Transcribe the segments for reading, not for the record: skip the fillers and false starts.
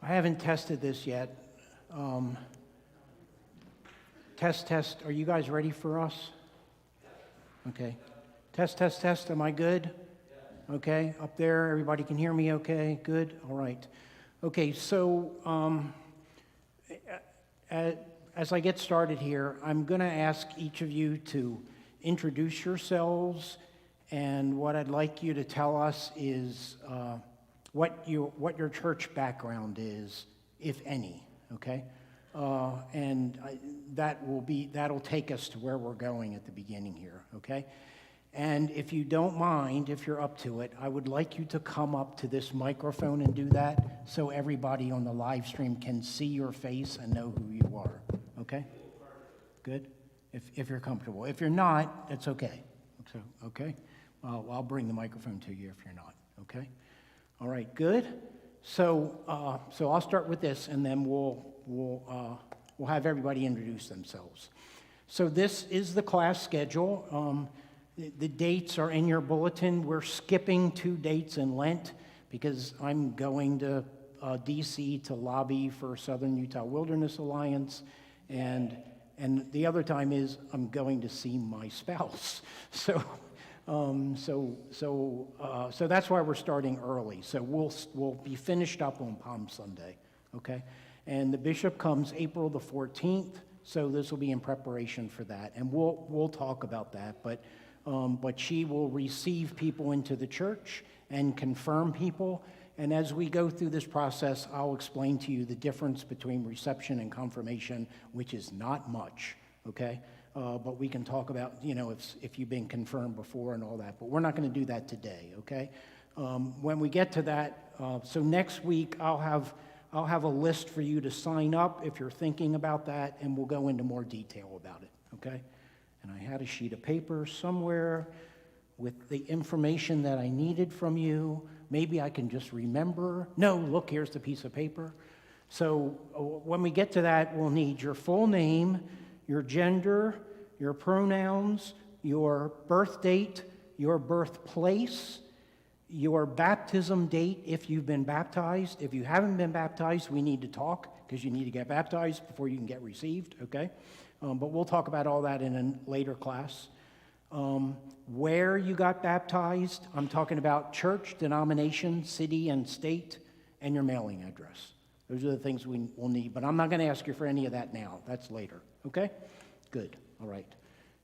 I haven't tested this yet. Test. Are you guys ready for us? Okay. Test. Am I good? Okay. Up there, everybody can hear me okay? Good? All right. Okay, so as I get started here, I'm going to ask each of you to introduce yourselves, and what I'd like you to tell us is what your church background is, if any, okay? That'll take us to where we're going at the beginning here, okay? And if you don't mind, if you're up to it, I would like you to come up to this microphone and do that so everybody on the live stream can see your face and know who you are, okay? Good? If you're comfortable. If you're not, it's okay. So, okay? Well, I'll bring the microphone to you if you're not, okay? All right, good. So I'll start with this, and then we'll have everybody introduce themselves. So this is the class schedule. The dates are in your bulletin. We're skipping 2 dates in Lent because I'm going to D.C. to lobby for Southern Utah Wilderness Alliance, and the other time is I'm going to see my spouse. So that's why we're starting early. So we'll be finished up on Palm Sunday, okay? And the bishop comes April the 14th, so this will be in preparation for that, and we'll talk about that. But she will receive people into the church and confirm people. And as we go through this process, I'll explain to you the difference between reception and confirmation, which is not much, okay? But we can talk about, if you've been confirmed before and all that. But we're not going to do that today, okay? When we get to that, so next week I'll have a list for you to sign up if you're thinking about that, and we'll go into more detail about it, okay? And I had a sheet of paper somewhere with the information that I needed from you. Maybe I can just remember. No, look, here's the piece of paper. So when we get to that, we'll need your full name, your gender, your pronouns, your birth date, your birthplace, your baptism date if you've been baptized. If you haven't been baptized, we need to talk because you need to get baptized before you can get received, okay? But we'll talk about all that in a later class. Where you got baptized, I'm talking about church, denomination, city, and state, and your mailing address. Those are the things we'll need, but I'm not going to ask you for any of that now. That's later, okay? Good, all right.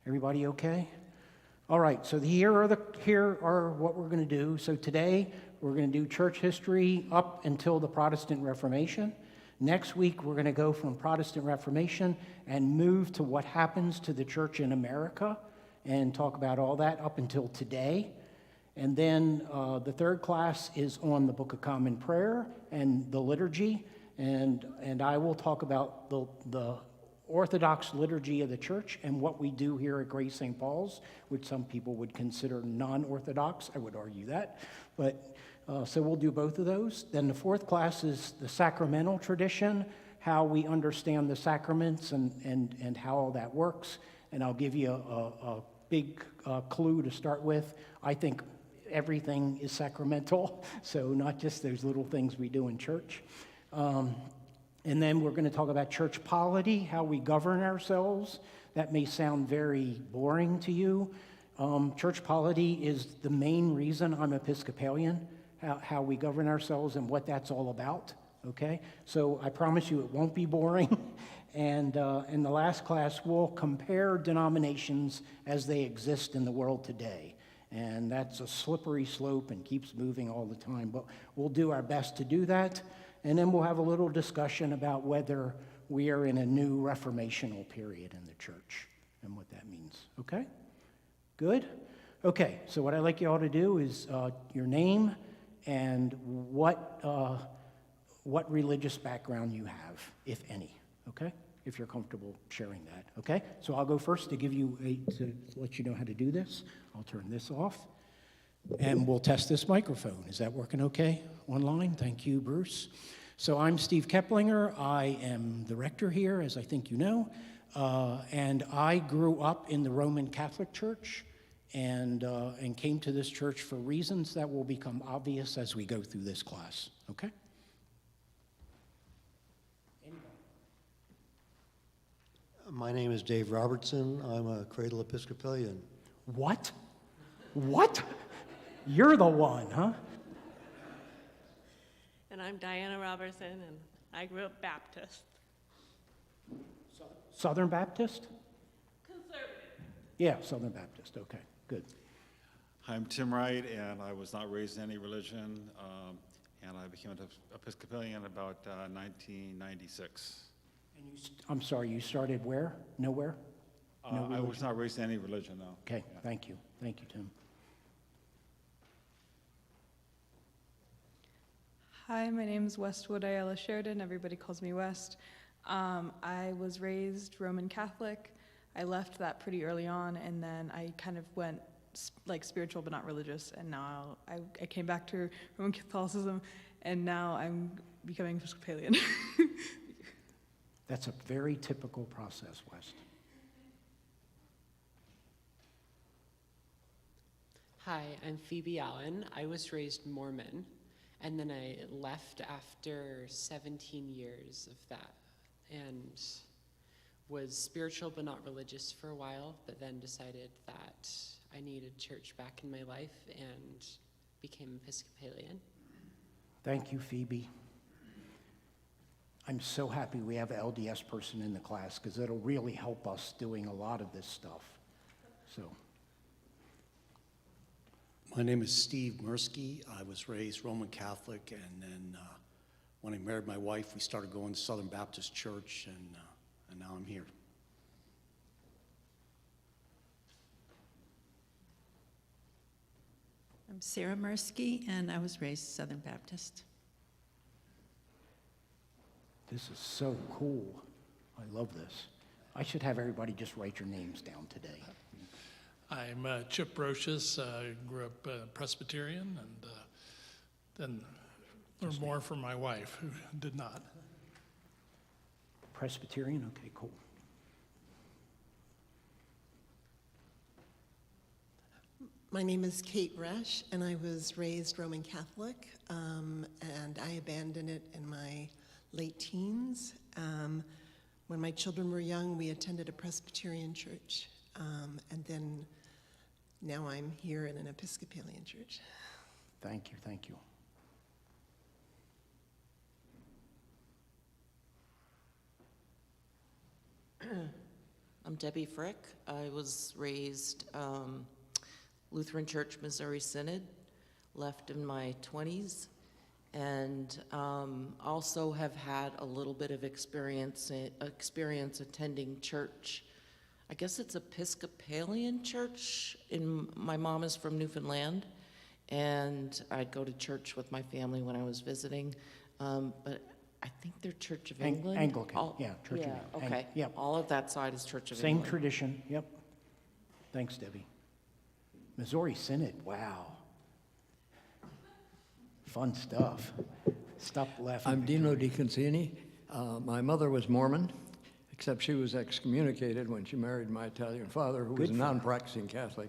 Everybody okay? All right, so here are what we're going to do. So today, we're going to do church history up until the Protestant Reformation. Next week, we're going to go from Protestant Reformation and move to what happens to the church in America and talk about all that up until today. And then the third class is on the Book of Common Prayer and the liturgy. And I will talk about the Orthodox liturgy of the church and what we do here at Grace St. Paul's, which some people would consider non-Orthodox. I would argue that. But so we'll do both of those. Then the fourth class is the sacramental tradition, how we understand the sacraments and how all that works. And I'll give you a big clue to start with. I think everything is sacramental, so not just those little things we do in church. And then we're going to talk about church polity, how we govern ourselves. That may sound very boring to you. Church polity is the main reason I'm Episcopalian, how we govern ourselves and what that's all about, okay? So I promise you it won't be boring. And in the last class, we'll compare denominations as they exist in the world today. And that's a slippery slope and keeps moving all the time. But we'll do our best to do that. And then we'll have a little discussion about whether we are in a new reformational period in the church and what that means, okay? Good? Okay, so what I'd like you all to do is your name and what religious background you have, if any, okay? If you're comfortable sharing that, okay? So I'll go first to let you know how to do this. I'll turn this off, and we'll test this microphone. Is that working okay online? Thank you, Bruce. So I'm Steve Keplinger. I am the rector here, as I think you know, and I grew up in the Roman Catholic Church and came to this church for reasons that will become obvious as we go through this class, okay? My name is Dave Robertson. I'm a Cradle Episcopalian. What? What? You're the one, huh? And I'm Diana Robertson, and I grew up Baptist. Southern Baptist? Conservative. Yeah, Southern Baptist. Okay, good. I'm Tim Wright, and I was not raised in any religion, and I became an Episcopalian about 1996. And I'm sorry, you started where? Nowhere? No I was religion? not raised in any religion, no. Okay, Yeah. thank you. Thank you, Tim. Hi, my name is Westwood Ayala Sheridan. Everybody calls me West. I was raised Roman Catholic. I left that pretty early on, and then I kind of went like spiritual but not religious, and now I came back to Roman Catholicism, and now I'm becoming Episcopalian. That's a very typical process, West. Hi, I'm Phoebe Allen. I was raised Mormon, and then I left after 17 years of that, and was spiritual but not religious for a while, but then decided that I needed church back in my life and became Episcopalian. Thank you, Phoebe. I'm so happy we have an LDS person in the class because it'll really help us doing a lot of this stuff. So, My name is Steve Mirsky. I was raised Roman Catholic, and then when I married my wife, we started going to Southern Baptist Church, and now I'm here. I'm Sarah Mirsky, and I was raised Southern Baptist. this is so cool. I love this. I should have everybody just write your names down today. I'm Chip Brocious. I grew up Presbyterian, and then learned more from my wife, who did not. Presbyterian? Okay, cool. My name is Kate Resch, and I was raised Roman Catholic, and I abandoned it in my late teens. When my children were young, we attended a Presbyterian church, and then now I'm here in an Episcopalian church. Thank you, thank you. I'm Debbie Frick. I was raised Lutheran Church, Missouri Synod, left in my 20s, and also have had a little bit of experience attending church. I guess it's Episcopalian church. My mom is from Newfoundland, and I'd go to church with my family when I was visiting, but I think they're Church of England. Anglican, yeah, Church of England. Okay. Yep. All of that side is Church of Same England. tradition, yep. Thanks, Debbie. Missouri Synod, wow. Fun stuff. Stop laughing. I'm Dino DiConcini. My mother was Mormon, except she was excommunicated when she married my Italian father, who was a non-practicing Catholic.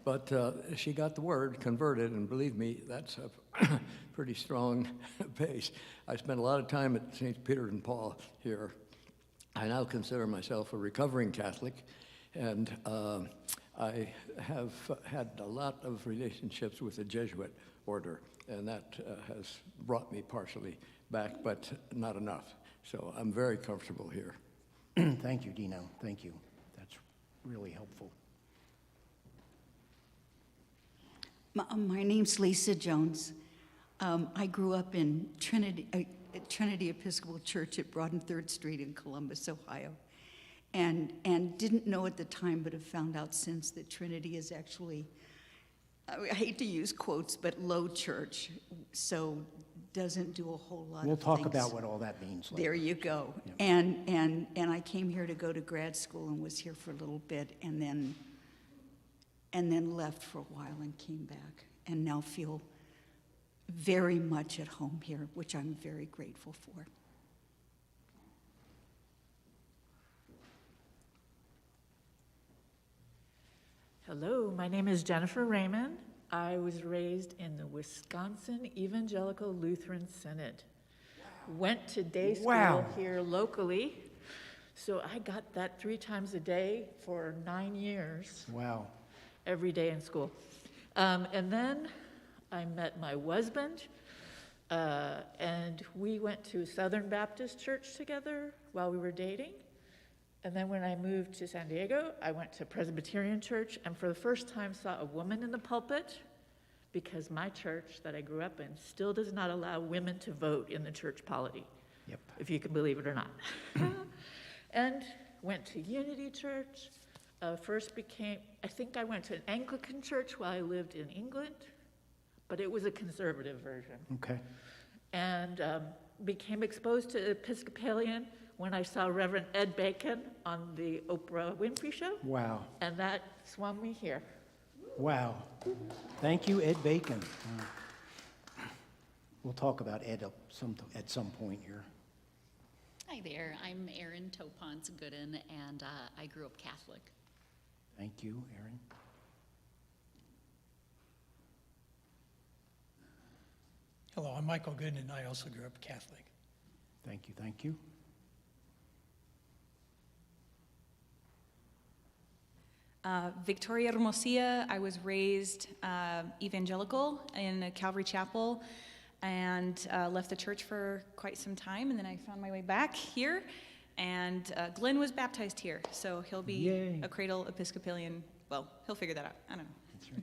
But she got the word, converted, and believe me, that's a pretty strong base. I spent a lot of time at St. Peter and Paul here. I now consider myself a recovering Catholic, and I have had a lot of relationships with the Jesuit order, and that has brought me partially back, but not enough. So I'm very comfortable here. Thank you, Dino, thank you. That's really helpful. My name's Lisa Jones. I grew up in Trinity Episcopal Church at Broad and 3rd Street in Columbus, Ohio, and didn't know at the time, but have found out since that Trinity is actually, I hate to use quotes, but low church, so doesn't do a whole lot of things. We'll talk about what all that means later. There you go. Yeah. And I came here to go to grad school and was here for a little bit, and then left for a while and came back, and now feel very much at home here, which I'm very grateful for. Hello, my name is Jennifer Raymond. I was raised in the Wisconsin Evangelical Lutheran Synod. Went to day school here locally, So I got that 3 times a day for 9 years, Wow. every day in school. And then I met my husband, and we went to Southern Baptist Church together while we were dating. And then when I moved to San Diego, I went to Presbyterian Church, and for the first time saw a woman in the pulpit, because my church that I grew up in still does not allow women to vote in the church polity, Yep. if you can believe it or not. And went to Unity Church. I think I went to an Anglican church while I lived in England, but it was a conservative version. Okay. And became exposed to Episcopalian when I saw Reverend Ed Bacon on the Oprah Winfrey Show, Wow. and that swung me here. Wow. Thank you, Ed Bacon. We'll talk about Ed at some point here. Hi there, I'm Erin Topons Gooden, and I grew up Catholic. Thank you, Aaron. Hello, I'm Michael Gooden, and I also grew up Catholic. Thank you, thank you. Victoria Hermosia. I was raised evangelical in a Calvary Chapel and left the church for quite some time, and then I found my way back here. And Glenn was baptized here, so he'll be Yay. a cradle Episcopalian. Well, he'll figure that out. I don't know. That's right.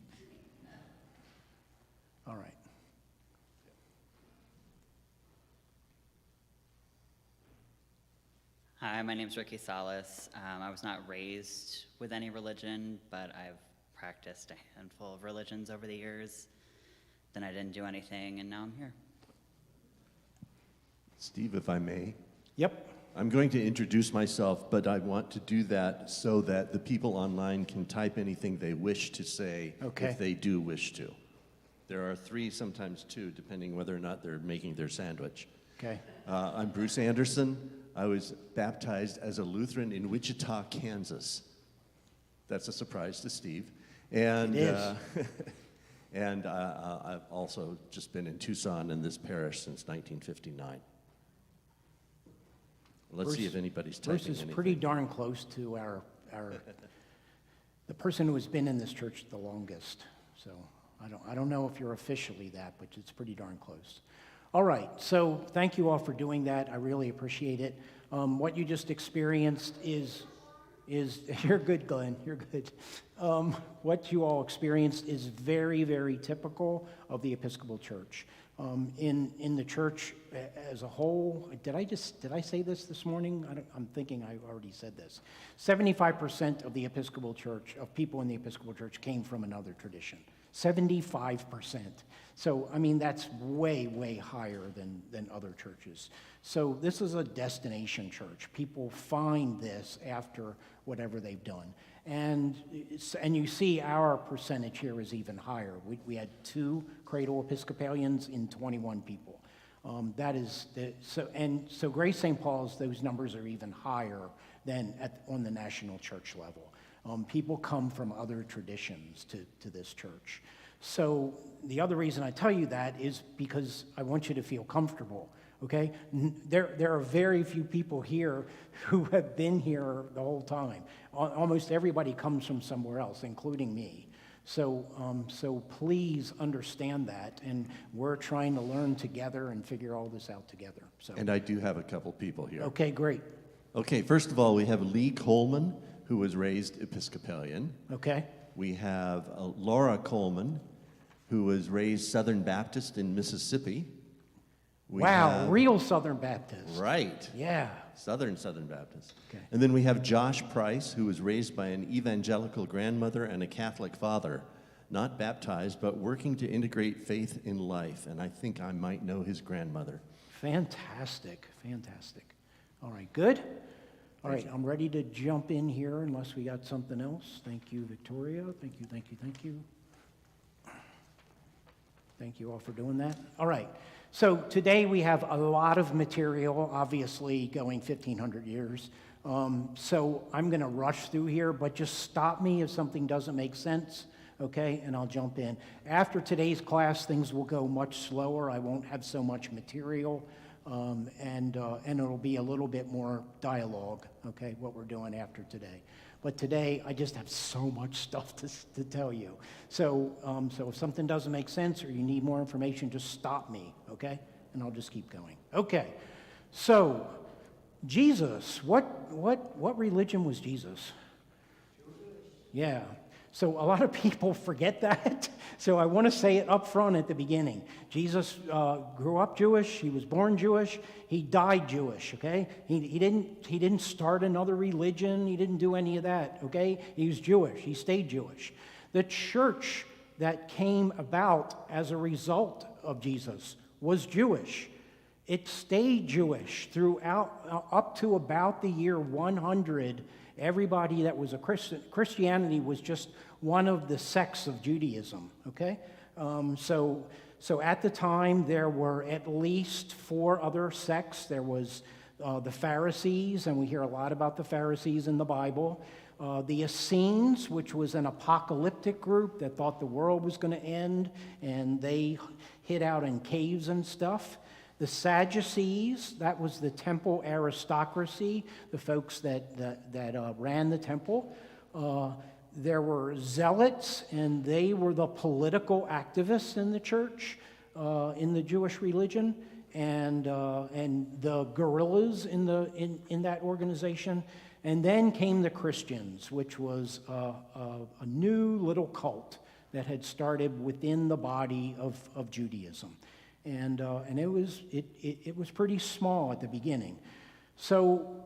All right. Hi, my name's Ricky Salas. I was not raised with any religion, but I've practiced a handful of religions over the years. Then I didn't do anything, and now I'm here. Steve, if I may. Yep. I'm going to introduce myself, but I want to do that so that the people online can type anything they wish to say if they do wish to. There are 3, sometimes 2, depending whether or not they're making their sandwich. Okay. I'm Bruce Anderson. I was baptized as a Lutheran in Wichita, Kansas. That's a surprise to Steve. And, it is. And I've also just been in Tucson in this parish since 1959. Let's see if anybody's typing Bruce is anything. pretty darn close to the person who has been in this church the longest. So I don't know if you're officially that, but it's pretty darn close. All right, so thank you all for doing that. I really appreciate it. What you just experienced is you're good, Glenn, you're good. What you all experienced is very, very typical of the Episcopal Church. In the church as a whole, did I say this morning? I'm thinking I already said this. 75% of the Episcopal Church, of people in the Episcopal Church, came from another tradition. 75%. So, I mean, that's way, way higher than other churches. So this is a destination church. People find this after whatever they've done. And you see our percentage here is even higher. We had 2 cradle Episcopalians in 21 people. So Grace St. Paul's, those numbers are even higher than on the national church level. People come from other traditions to this church. So the other reason I tell you that is because I want you to feel comfortable, okay? There are very few people here who have been here the whole time. Almost everybody comes from somewhere else, including me. So please understand that, and we're trying to learn together and figure all this out together. So. And I do have a couple people here. Okay, great. Okay, first of all, we have Lee Coleman, who was raised Episcopalian. Okay. We have Laura Coleman, who was raised Southern Baptist in Mississippi. Wow, real Southern Baptist. Right. Yeah. Southern Baptist. Okay. And then we have Josh Price, who was raised by an evangelical grandmother and a Catholic father, not baptized, but working to integrate faith in life. And I think I might know his grandmother. Fantastic, fantastic. All right, good. All right, I'm ready to jump in here unless we got something else. Thank you, Victoria. Thank you, thank you, thank you. Thank you all for doing that. All right, so today we have a lot of material, obviously going 1,500 years. So I'm going to rush through here, but just stop me if something doesn't make sense, okay, and I'll jump in. After today's class, things will go much slower. I won't have so much material. and it'll be a little bit more dialogue, okay, what we're doing after today. But today, I just have so much stuff to tell you. So if something doesn't make sense or you need more information, just stop me, okay? And I'll just keep going. Okay, so Jesus, what religion was Jesus? Yeah. So a lot of people forget that. So I want to say it up front at the beginning. Jesus grew up Jewish. He was born Jewish. He died Jewish, okay? He didn't start another religion. He didn't do any of that, okay? He was Jewish. He stayed Jewish. The church that came about as a result of Jesus was Jewish. It stayed Jewish throughout, up to about the year 100. Everybody that was a Christian, Christianity was just one of the sects of Judaism, okay? So at the time, there were at least 4 other sects. There was the Pharisees, and we hear a lot about the Pharisees in the Bible. The Essenes, which was an apocalyptic group that thought the world was going to end, and they hid out in caves and stuff. The Sadducees, that was the temple aristocracy, the folks that ran the temple. There were Zealots, and they were the political activists in the church, in the Jewish religion, and the guerrillas in that organization. And then came the Christians, which was a new little cult that had started within the body of Judaism. And it was pretty small at the beginning. So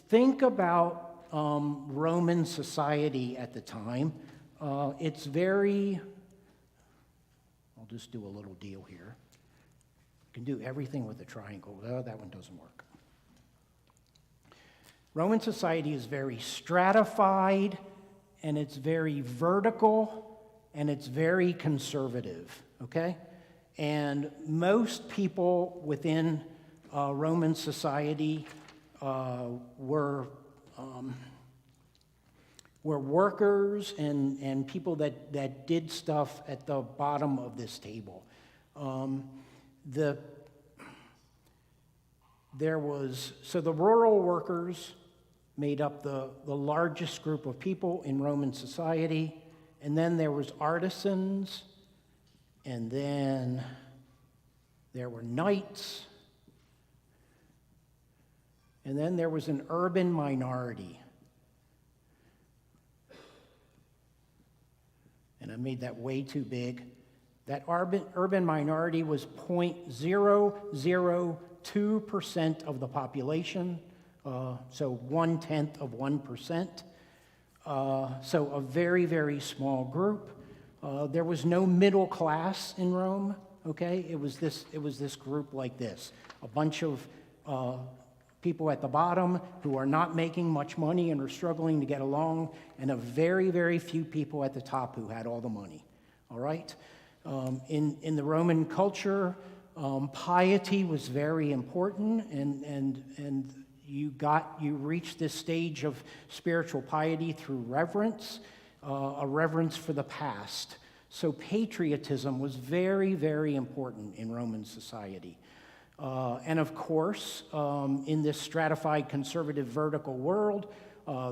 think about Roman society at the time. It's very, I'll just do a little deal here. You can do everything with a triangle. Oh, that one doesn't work. Roman society is very stratified, and it's very vertical, and it's very conservative, okay? And most people within Roman society were workers and people that did stuff at the bottom of this table. The rural workers made up the largest group of people in Roman society, and then there was artisans. And then there were knights. And then there was an urban minority. And I made that way too big. That urban minority was 0.002% of the population, so 1/10 of 1%. So a very, very small group. There was no middle class in Rome, okay? It was this group like this. A bunch of people at the bottom who are not making much money and are struggling to get along, and a very, very few people at the top who had all the money, all right? In the Roman culture, piety was very important, and you reached this stage of spiritual piety through reverence. A reverence for the past. So patriotism was very, very important in Roman society. And of course, in this stratified conservative vertical world,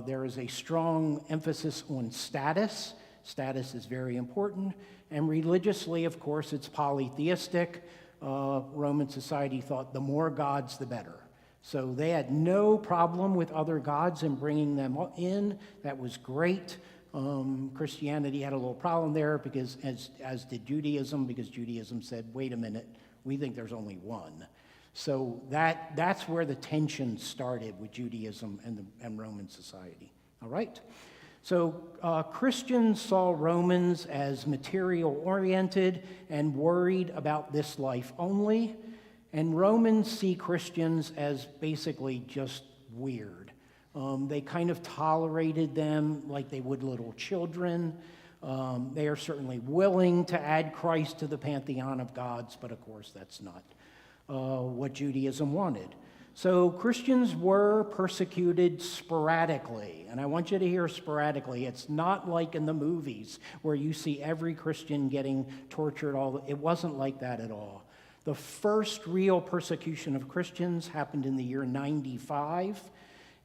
there is a strong emphasis on status. Status is very important. And religiously, of course, it's polytheistic. Roman society thought the more gods, the better. So they had no problem with other gods and bringing them in. That was great. Christianity had a little problem there because, as did Judaism, because Judaism said, wait a minute, we think there's only one. So that's where the tension started with Judaism and Roman society. All right? So Christians saw Romans as material-oriented and worried about this life only, and Romans see Christians as basically just weird. They kind of tolerated them like they would little children. They are certainly willing to add Christ to the pantheon of gods, but of course that's not what Judaism wanted. So Christians were persecuted sporadically, and I want you to hear sporadically. It's not like in the movies where you see every Christian getting tortured. It wasn't like that at all. The first real persecution of Christians happened in the year 95,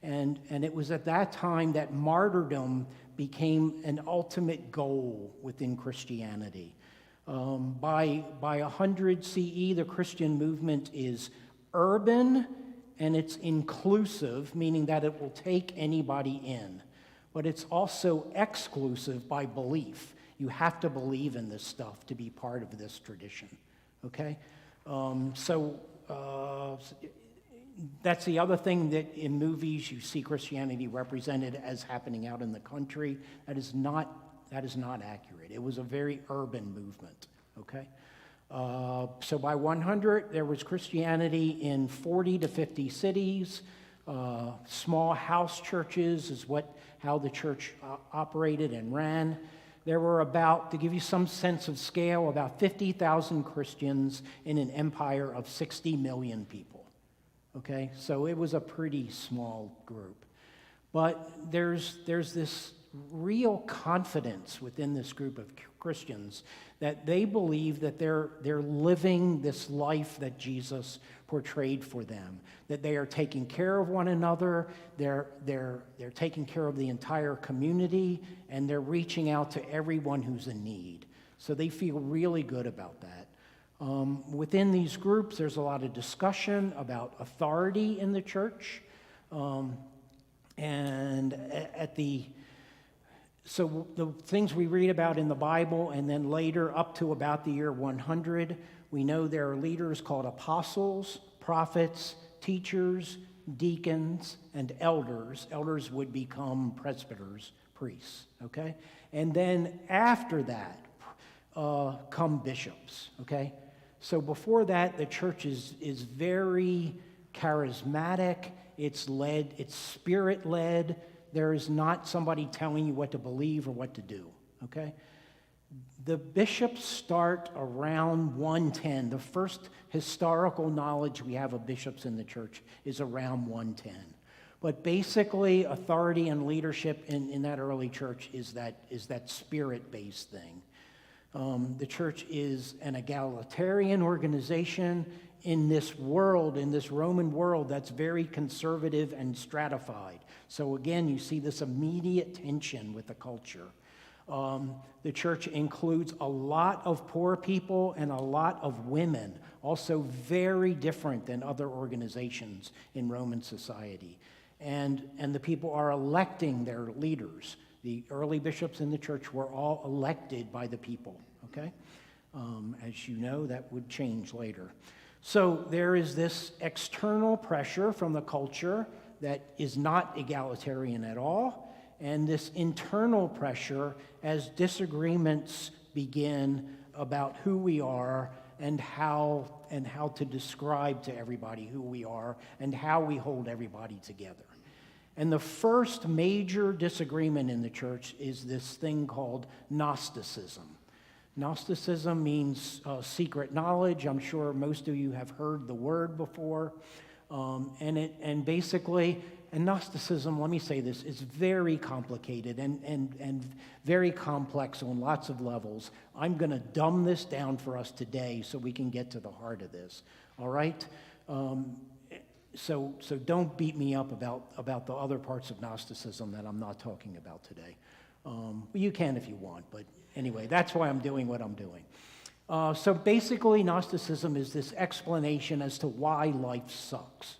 and it was at that time that martyrdom became an ultimate goal within Christianity. By 100 CE, the Christian movement is urban and it's inclusive, meaning that it will take anybody in. But it's also exclusive by belief. You have to believe in this stuff to be part of this tradition, okay? That's the other thing that in movies you see Christianity represented as happening out in the country. That is not accurate. It was a very urban movement, okay? So by 100, there was Christianity in 40 to 50 cities. Small house churches is how the church operated and ran. There were about, to give you some sense of scale, about 50,000 Christians in an empire of 60 million people. Okay, so it was a pretty small group. But there's this real confidence within this group of Christians that they believe that they're living this life that Jesus portrayed for them, that they are taking care of one another, they're taking care of the entire community, and they're reaching out to everyone who's in need. So they feel really good about that. Within these groups, there's a lot of discussion about authority in the church. So the things we read about in the Bible, and then later up to about the year 100, we know there are leaders called apostles, prophets, teachers, deacons, and elders. Elders would become presbyters, priests, okay? And then after that come bishops, okay? So before that, the church is very charismatic. It's spirit-led. There is not somebody telling you what to believe or what to do, okay? The bishops start around 110. The first historical knowledge we have of bishops in the church is around 110. But basically, authority and leadership in that early church is that spirit-based thing. The church is an egalitarian organization in this world, in this Roman world that's very conservative and stratified. So again, you see this immediate tension with the culture. The church includes a lot of poor people and a lot of women, also very different than other organizations in Roman society. And the people are electing their leaders. The early bishops in the church were all elected by the people, okay? As you know, that would change later. So there is this external pressure from the culture that is not egalitarian at all, and this internal pressure as disagreements begin about who we are and how to describe to everybody who we are and how we hold everybody together. And the first major disagreement in the church is this thing called Gnosticism. Gnosticism means secret knowledge. I'm sure most of you have heard the word before. And basically, Gnosticism, let me say this, is very complicated and very complex on lots of levels. I'm going to dumb this down for us today so we can get to the heart of this, all right? So don't beat me up about the other parts of Gnosticism that I'm not talking about today. You can if you want, but anyway, that's why I'm doing what I'm doing. So basically, Gnosticism is this explanation as to why life sucks.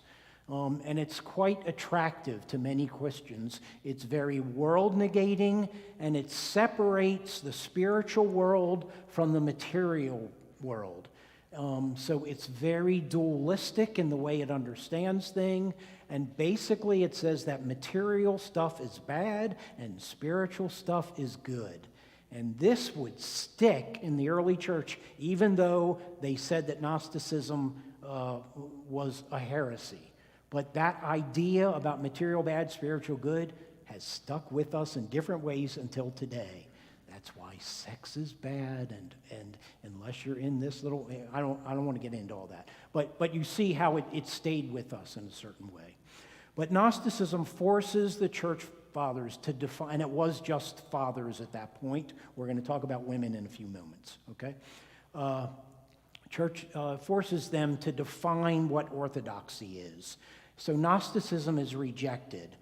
And it's quite attractive to many Christians. It's very world-negating, and it separates the spiritual world from the material world. So it's very dualistic in the way it understands things, and basically it says that material stuff is bad and spiritual stuff is good. And this would stick in the early church, even though they said that Gnosticism was a heresy. But that idea about material bad, spiritual good has stuck with us in different ways until today. That's why sex is bad, and unless you're in this little, I don't want to get into all that. But you see how it stayed with us in a certain way. But Gnosticism forces the church fathers to define, and it was just fathers at that point. We're going to talk about women in a few moments, okay? church forces them to define what orthodoxy is. So Gnosticism is rejected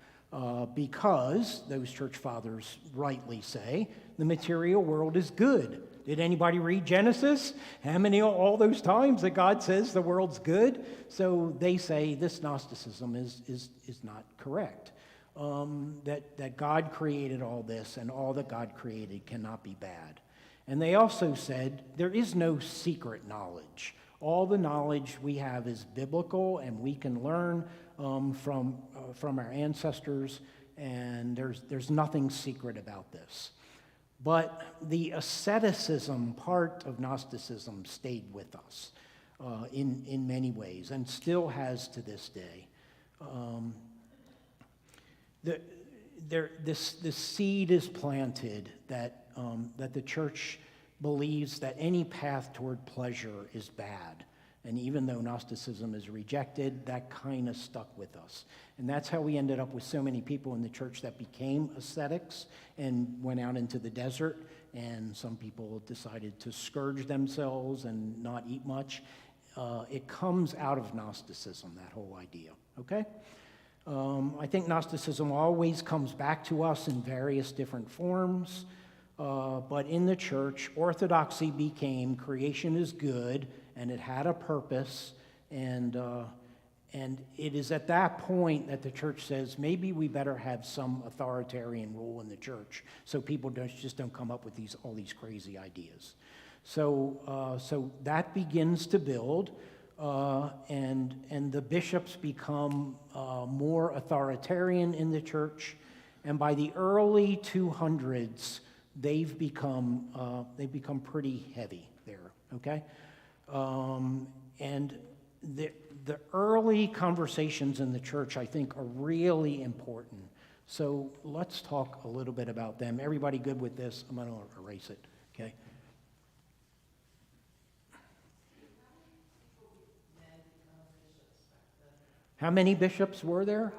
because, those church fathers rightly say, the material world is good. Did anybody read Genesis? How many, all those times that God says the world's good? So they say this Gnosticism is not correct. That God created all this, and all that God created cannot be bad. And they also said there is no secret knowledge. All the knowledge we have is biblical, and we can learn from our ancestors, and there's nothing secret about this. But the asceticism part of Gnosticism stayed with us in many ways, and still has to this day. This seed is planted that the church believes that any path toward pleasure is bad. And even though Gnosticism is rejected, that kind of stuck with us. And that's how we ended up with so many people in the church that became ascetics and went out into the desert. And some people decided to scourge themselves and not eat much. It comes out of Gnosticism, that whole idea, okay? I think Gnosticism always comes back to us in various different forms. But in the church, orthodoxy became creation is good, and it had a purpose, and it is at that point that the church says maybe we better have some authoritarian rule in the church so people just don't come up with all these crazy ideas. So that begins to build, and the bishops become more authoritarian in the church, and by the early 200s, they've become pretty heavy there, okay? And the early conversations in the church, I think, are really important. So let's talk a little bit about them. Everybody good with this? I'm going to erase it, okay? How many bishops were there?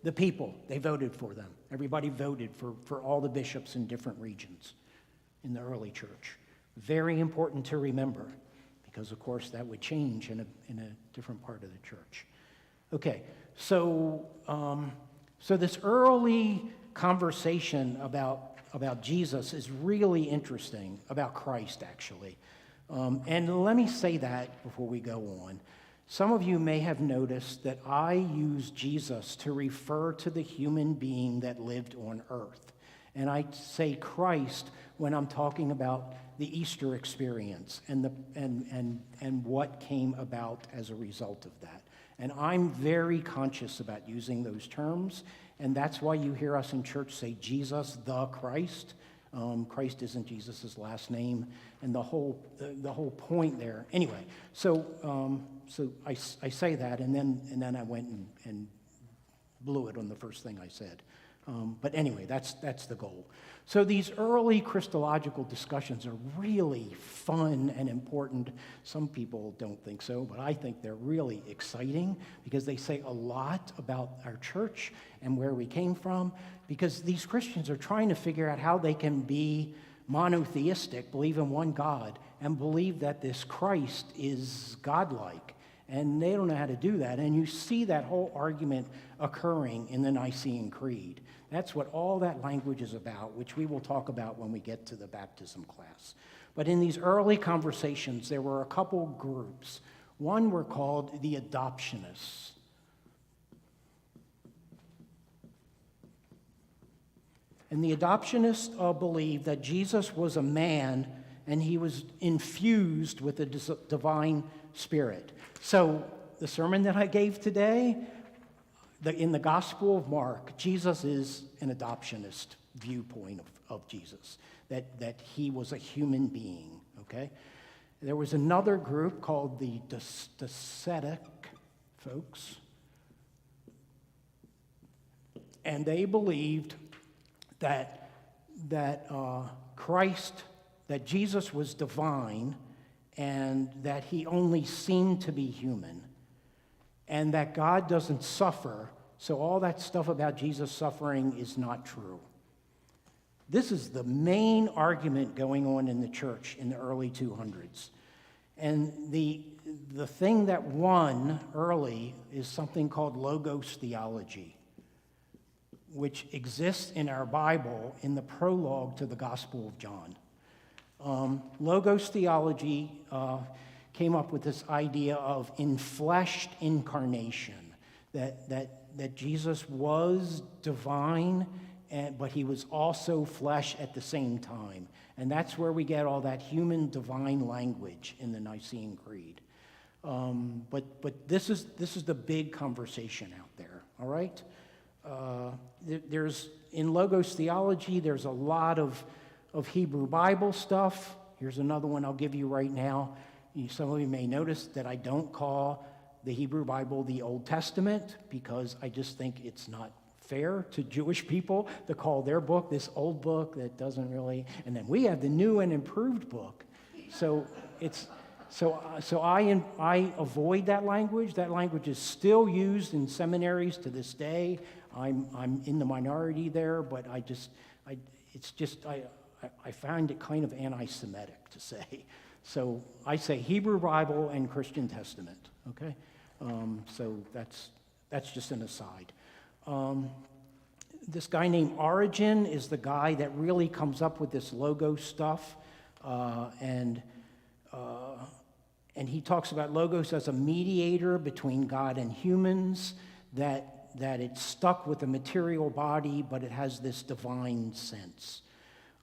The people, they voted for them. Everybody voted for all the bishops in different regions in the early church. Very important to remember, because of course that would change in a different part of the church. Okay, so this early conversation about Jesus is really interesting, about Christ actually. And let me say that before we go on. Some of you may have noticed that I use Jesus to refer to the human being that lived on earth. And I say Christ when I'm talking about the Easter experience and what came about as a result of that. And I'm very conscious about using those terms, and that's why you hear us in church say Jesus the Christ. Christ isn't Jesus' last name, and the whole point there. Anyway, so I say that, and then I went and blew it on the first thing I said. But anyway, that's the goal. So these early Christological discussions are really fun and important. Some people don't think so, but I think they're really exciting because they say a lot about our church and where we came from, because these Christians are trying to figure out how they can be monotheistic, believe in one God, and believe that this Christ is godlike. And they don't know how to do that. And you see that whole argument occurring in the Nicene Creed. That's what all that language is about, which we will talk about when we get to the baptism class. But in these early conversations, there were a couple groups. One were called the adoptionists. And the adoptionists believed that Jesus was a man and he was infused with the divine spirit. So the sermon that I gave today, in the Gospel of Mark, Jesus is an adoptionist viewpoint of Jesus, that he was a human being, okay? There was another group called the Docetic folks, and they believed that Jesus was divine and that he only seemed to be human, and that God doesn't suffer, so all that stuff about Jesus suffering is not true. This is the main argument going on in the church in the early 200s. And the thing that won early is something called Logos theology, which exists in our Bible in the prologue to the Gospel of John. Logos theology came up with this idea of enfleshed incarnation, that Jesus was divine, but he was also flesh at the same time. And that's where we get all that human divine language in the Nicene Creed. But this is the big conversation out there, all right? In Logos theology, there's a lot of Hebrew Bible stuff. Here's another one I'll give you right now. Some of you may notice that I don't call the Hebrew Bible the Old Testament, because I just think it's not fair to Jewish people to call their book this old book that doesn't really, and then we have the new and improved book. So I avoid that language. That language is still used in seminaries to this day. I'm in the minority there, but I find it kind of anti-Semitic to say. So I say Hebrew Bible and Christian Testament, okay? So that's just an aside. This guy named Origen is the guy that really comes up with this Logos stuff, and he talks about Logos as a mediator between God and humans, that it's stuck with a material body, but it has this divine sense.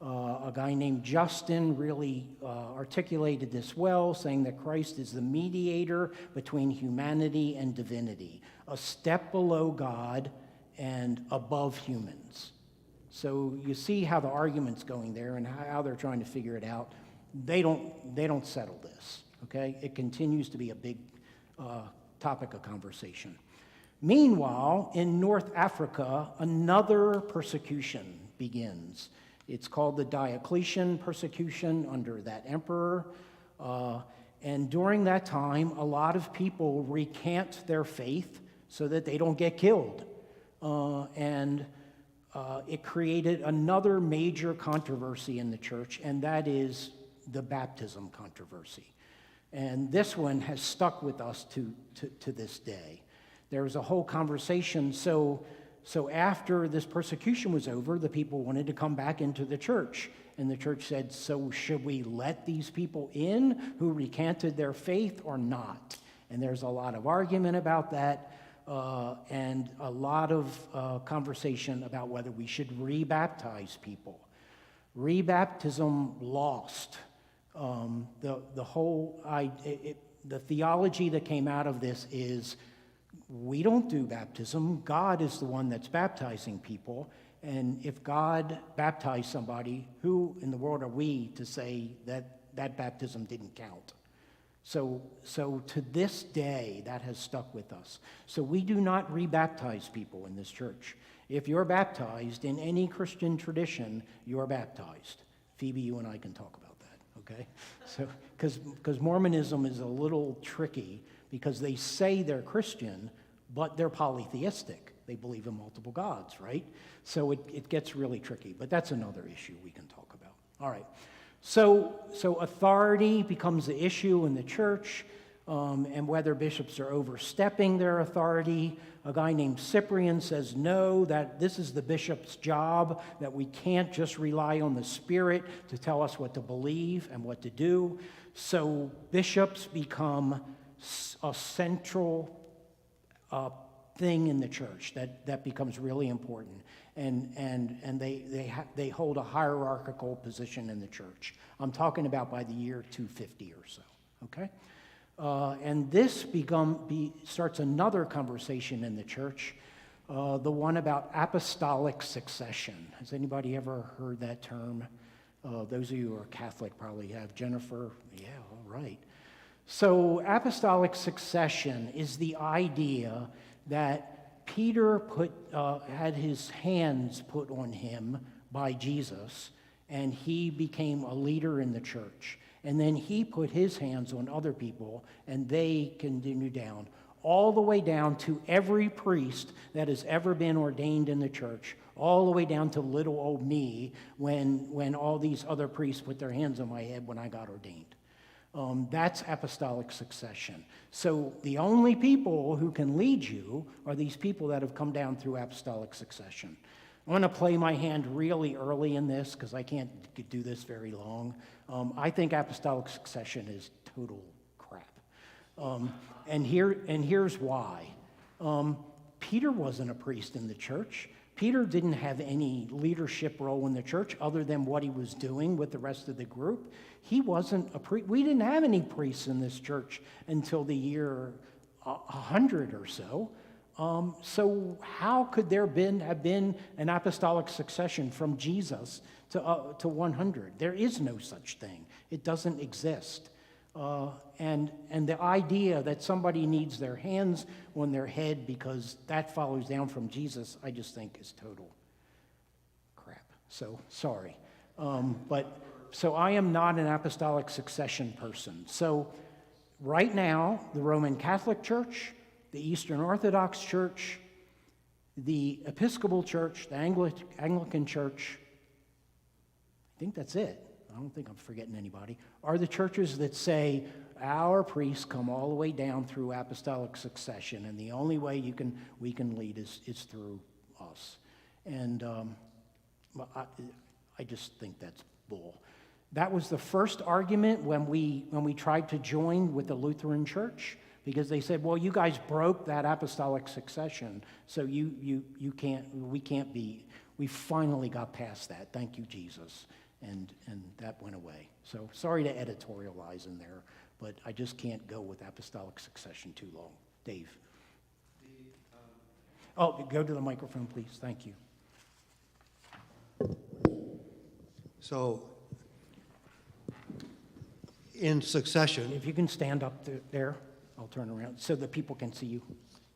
A guy named Justin really articulated this well, saying that Christ is the mediator between humanity and divinity, a step below God and above humans. So you see how the argument's going there and how they're trying to figure it out. They don't settle this, okay? It continues to be a big topic of conversation. Meanwhile, in North Africa, another persecution begins. It's called the Diocletian persecution under that emperor. And during that time, a lot of people recant their faith so that they don't get killed. It created another major controversy in the church, and that is the baptism controversy. And this one has stuck with us to this day. There was a whole conversation. So after this persecution was over, the people wanted to come back into the church. And the church said, so should we let these people in who recanted their faith or not? And there's a lot of argument about that, and a lot of conversation about whether we should rebaptize people. Rebaptism lost. The theology that came out of this is, we don't do baptism. God is the one that's baptizing people. And if God baptized somebody, who in the world are we to say that baptism didn't count? So to this day, that has stuck with us. So we do not rebaptize people in this church. If you're baptized in any Christian tradition, you're baptized. Phoebe, you and I can talk about that, okay? So, because Mormonism is a little tricky, because they say they're Christian, but they're polytheistic. They believe in multiple gods, right? So it gets really tricky, but that's another issue we can talk about. All right. So authority becomes the issue in the church, and whether bishops are overstepping their authority. A guy named Cyprian says no, that this is the bishop's job, that we can't just rely on the Spirit to tell us what to believe and what to do. So bishops become a central thing in the church that becomes really important, and they hold a hierarchical position in the church. I'm talking about by the year 250 or so. Okay, and this starts another conversation in the church, the one about apostolic succession. Has anybody ever heard that term? Those of you who are Catholic probably have. Jennifer, yeah, all right. So apostolic succession is the idea that Peter had his hands put on him by Jesus, and he became a leader in the church. And then he put his hands on other people, and they continued down, all the way down to every priest that has ever been ordained in the church, all the way down to little old me when all these other priests put their hands on my head when I got ordained. That's apostolic succession. So the only people who can lead you are these people that have come down through apostolic succession. I want to play my hand really early in this because I can't do this very long. I think apostolic succession is total crap. And here's why. Peter wasn't a priest in the church. Peter didn't have any leadership role in the church other than what he was doing with the rest of the group. He wasn't a priest. We didn't have any priests in this church until the year 100 or so. So how could there have been an apostolic succession from Jesus to 100? There is no such thing. It doesn't exist. And the idea that somebody needs their hands on their head because that follows down from Jesus, I just think is total crap. So sorry. So I am not an apostolic succession person. So right now, the Roman Catholic Church, the Eastern Orthodox Church, the Episcopal Church, the Anglican Church, I think that's it. I don't think I'm forgetting anybody, are the churches that say our priests come all the way down through apostolic succession, and the only way we can lead is through us. And I just think that's bull. That was the first argument when we tried to join with the Lutheran Church, because they said, well, you guys broke that apostolic succession, so we can't be. We finally got past that. Thank you, Jesus. And that went away. So sorry to editorialize in there, but I just can't go with apostolic succession too long. Dave. Oh, go to the microphone, please. Thank you. So, in succession, If you can stand up there, I'll turn around so that people can see you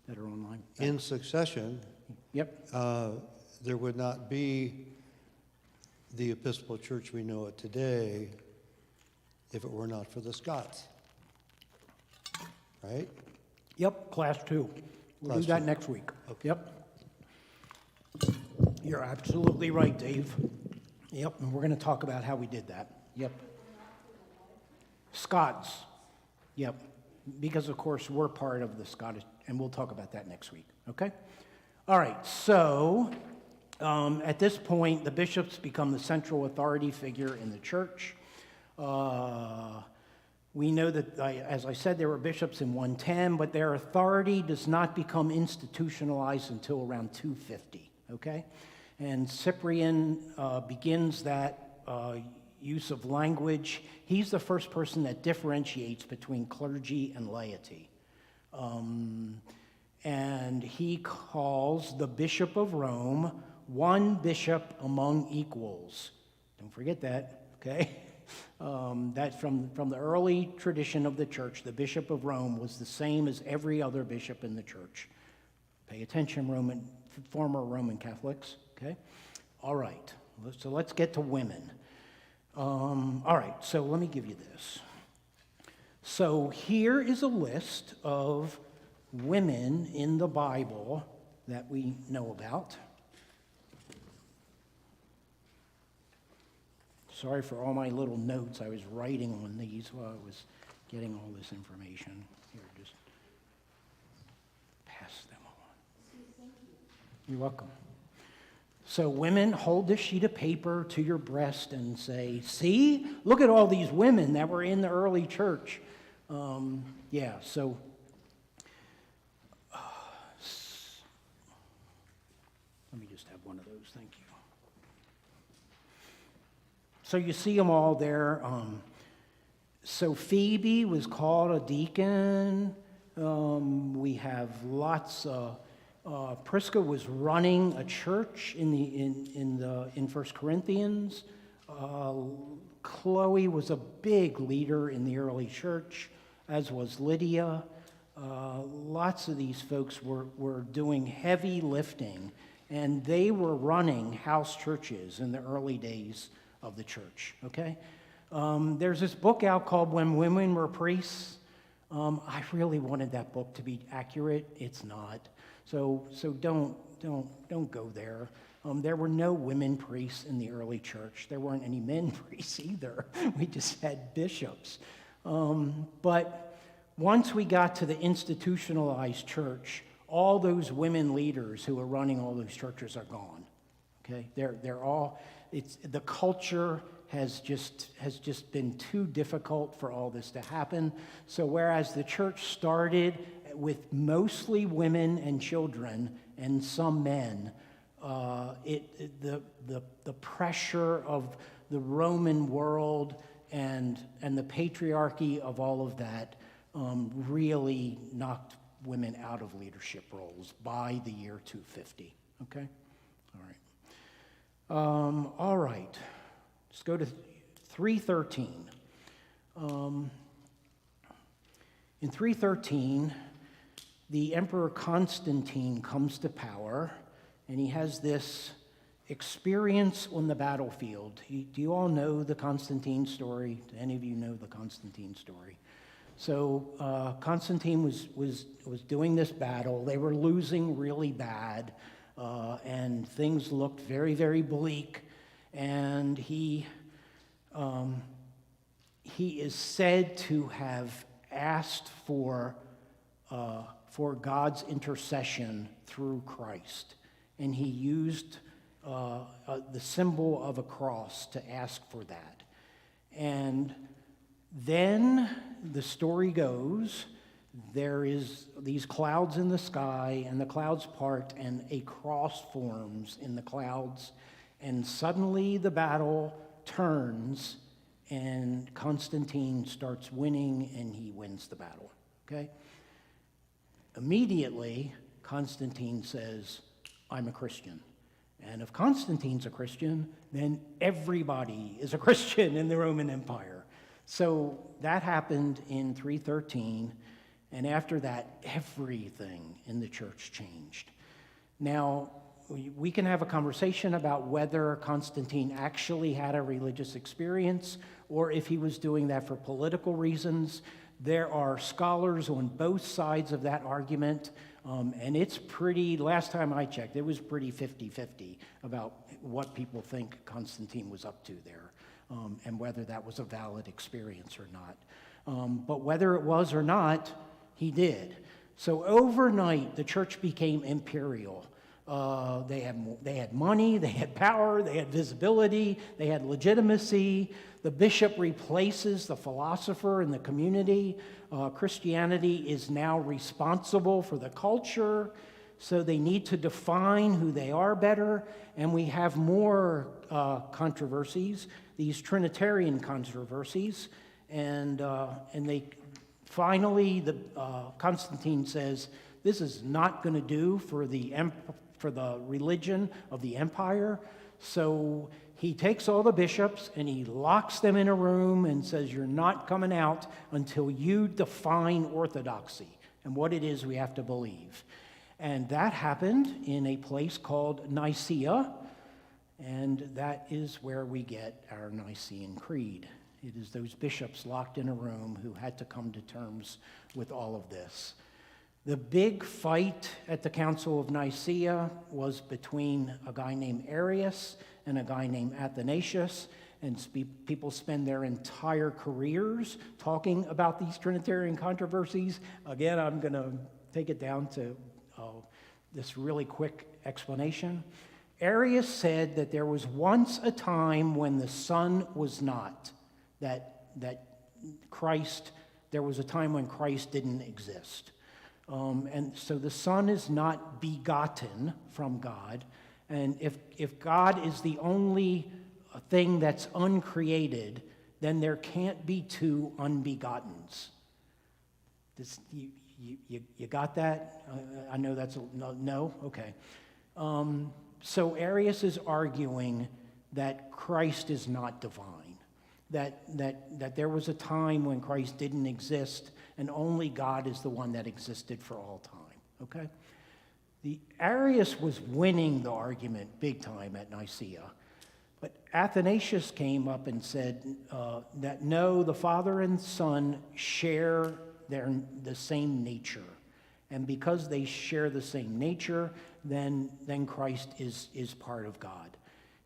that are online. in succession, Yep. there would not be the Episcopal Church we know it today if it were not for the Scots. Right? Yep, class 2. We'll Class do that 2. next week. Okay. Yep. You're absolutely right, Dave. Yep, and we're going to talk about how we did that. Yep. Scots. Yep. Because, of course, we're part of the Scottish, and we'll talk about that next week. Okay? All right, so at this point, the bishops become the central authority figure in the church. We know that, as I said, there were bishops in 110, but their authority does not become institutionalized until around 250, okay? And Cyprian begins that use of language. He's the first person that differentiates between clergy and laity. And he calls the Bishop of Rome one bishop among equals. Don't forget that, okay? That from the early tradition of the church, the Bishop of Rome was the same as every other bishop in the church. Pay attention, former Roman Catholics, okay? All right, so let's get to women. All right, so let me give you this. So here is a list of women in the Bible that we know about. Sorry for all my little notes I was writing on these while I was getting all this information. Here, just pass them on. You're welcome. So women, hold this sheet of paper to your breast and say, see, look at all these women that were in the early church. So let me just have one of those, thank you. So you see them all there. So Phoebe was called a deacon. We have lots. Prisca was running a church in 1 Corinthians. Chloe was a big leader in the early church, as was Lydia. Lots of these folks were doing heavy lifting, and they were running house churches in the early days of the church, okay? There's this book out called When Women Were Priests. I really wanted that book to be accurate. It's not. So don't go there. There were no women priests in the early church. There weren't any men priests either. We just had bishops. But once we got to the institutionalized church, all those women leaders who are running all those churches are gone. Okay, they're all. The culture has just been too difficult for all this to happen. So whereas the church started with mostly women and children and some men, the pressure of the Roman world and the patriarchy of all of that really knocked women out of leadership roles by the year 250. Okay, all right. Let's go to 313. In 313, the Emperor Constantine comes to power, and he has this experience on the battlefield. Do you all know the Constantine story? Do any of you know the Constantine story? So Constantine was doing this battle. They were losing really bad, and things looked very, very bleak. And he is said to have asked for God's intercession through Christ, and he used the symbol of a cross to ask for that. And then the story goes, there is these clouds in the sky, and the clouds part, and a cross forms in the clouds, and suddenly the battle turns, and Constantine starts winning, and he wins the battle. Okay? Immediately, Constantine says, I'm a Christian. And if Constantine's a Christian, then everybody is a Christian in the Roman Empire. So that happened in 313, and after that, everything in the church changed. Now, we can have a conversation about whether Constantine actually had a religious experience or if he was doing that for political reasons. There are scholars on both sides of that argument, and it's pretty, last time I checked, it was pretty 50-50 about what people think Constantine was up to there, and whether that was a valid experience or not. But whether it was or not, he did. So overnight, the church became imperial. They had money, they had power, they had visibility, they had legitimacy. The bishop replaces the philosopher in the community. Christianity is now responsible for the culture, so they need to define who they are better. And we have more controversies, these Trinitarian controversies, and they finally Constantine says this is not going to do for the religion of the empire. So he takes all the bishops and he locks them in a room and says, you're not coming out until you define orthodoxy and what it is we have to believe. And that happened in a place called Nicaea, and that is where we get our Nicene Creed. It is those bishops locked in a room who had to come to terms with all of this. The big fight at the Council of Nicaea was between a guy named Arius and a guy named Athanasius, and people spend their entire careers talking about these Trinitarian controversies. Again, I'm going to take it down to this really quick explanation. Arius said that there was once a time when the Son was not, that Christ, there was a time when Christ didn't exist. And so the Son is not begotten from God. And if God is the only thing that's uncreated, then there can't be two unbegottens. You got that? I know that's no? Okay. So Arius is arguing that Christ is not divine, that there was a time when Christ didn't exist, and only God is the one that existed for all time, okay? The Arius was winning the argument big time at Nicaea, but Athanasius came up and said that no, the Father and Son share the same nature, And because they share the same nature, then Christ is part of God.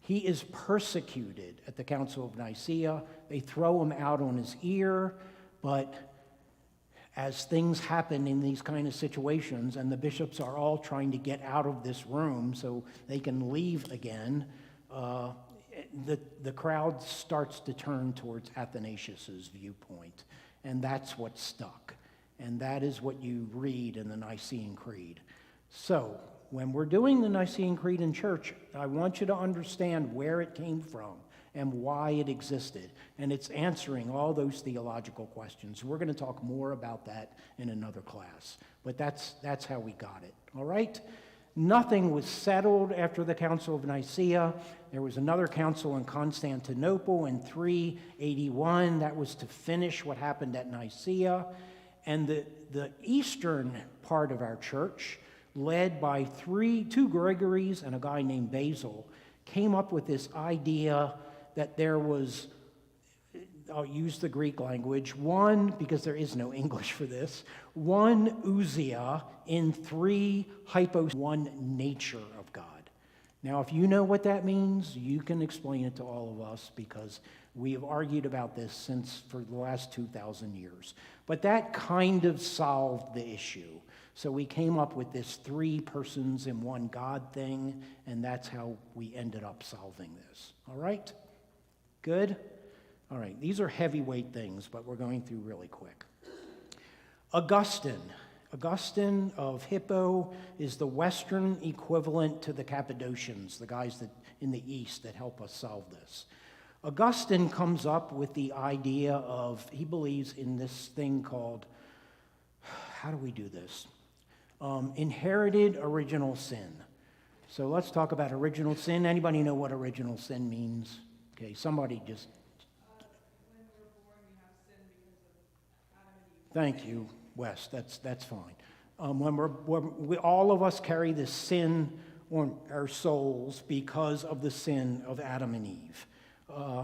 He is persecuted at the Council of Nicaea. They throw him out on his ear, but as things happen in these kind of situations, and the bishops are all trying to get out of this room so they can leave again, the crowd starts to turn towards Athanasius's viewpoint, and that's what stuck. And that is what you read in the Nicene Creed. So, when we're doing the Nicene Creed in church, I want you to understand where it came from and why it existed. And it's answering all those theological questions. We're going to talk more about that in another class. But that's how we got it. All right? Nothing was settled after the Council of Nicaea. There was another council in Constantinople in 381. That was to finish what happened at Nicaea. And the eastern part of our church, led by two Gregories and a guy named Basil, came up with this idea that there was, I'll use the Greek language, one, because there is no English for this, one ousia in three hypos, one nature of God. Now, if you know what that means, you can explain it to all of us, because we have argued about this for the last 2,000 years. But that kind of solved the issue. So we came up with this 3 persons in one God thing, and that's how we ended up solving this. All right? Good? All right, these are heavyweight things, but we're going through really quick. Augustine of Hippo is the Western equivalent to the Cappadocians, the guys that in the East that help us solve this. Augustine comes up with the idea of, he believes in this thing called, how do we do this? Inherited original sin. So let's talk about original sin. Anybody know what original sin means? Okay, somebody just... Thank you, Wes. That's fine. We all of us carry this sin on our souls because of the sin of Adam and Eve.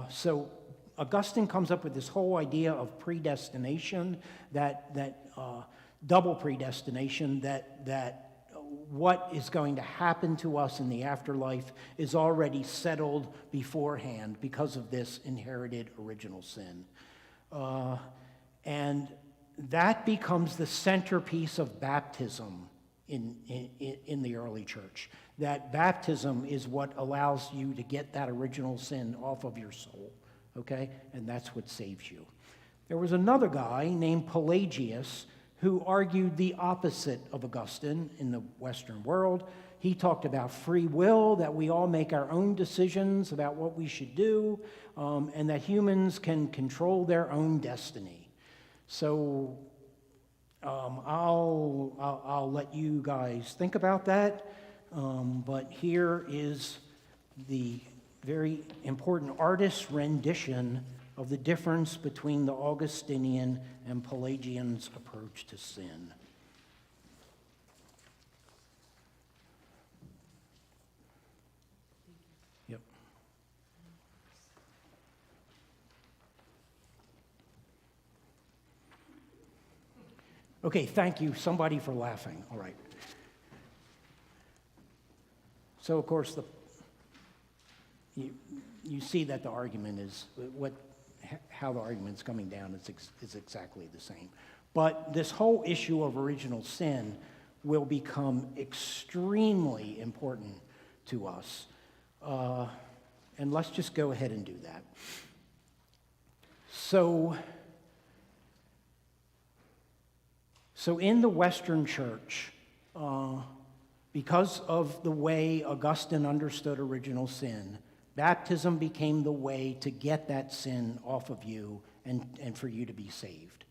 So Augustine comes up with this whole idea of predestination, that double predestination, that what is going to happen to us in the afterlife is already settled beforehand because of this inherited original sin. And that becomes the centerpiece of baptism in the early church. That baptism is what allows you to get that original sin off of your soul, okay? And that's what saves you. There was another guy named Pelagius who argued the opposite of Augustine in the Western world. He talked about free will, that we all make our own decisions about what we should do, and that humans can control their own destiny. So I'll let you guys think about that, but here is the very important artist's rendition of the difference between the Augustinian and Pelagian's approach to sin. Yep. Okay, thank you, somebody, for laughing. All right. So, of course, you see that the argument is how the argument's coming down is exactly the same. But this whole issue of original sin will become extremely important to us. And let's just go ahead and do that. So in the Western Church, because of the way Augustine understood original sin, baptism became the way to get that sin off of you and for you to be saved.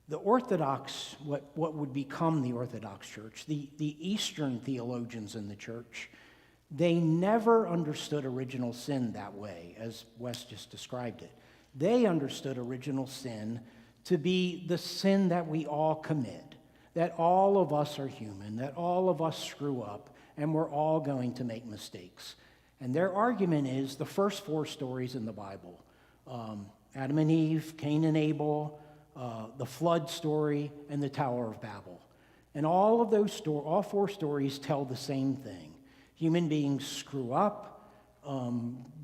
The Orthodox, what would become the Orthodox Church, the Eastern theologians in the church, they never understood original sin that way, as Wes just described it. They understood original sin to be the sin that we all commit, that all of us are human, that all of us screw up, and we're all going to make mistakes. And their argument is the first 4 stories in the Bible, Adam and Eve, Cain and Abel, the flood story, and the Tower of Babel. And all of those all four stories tell the same thing. Human beings screw up.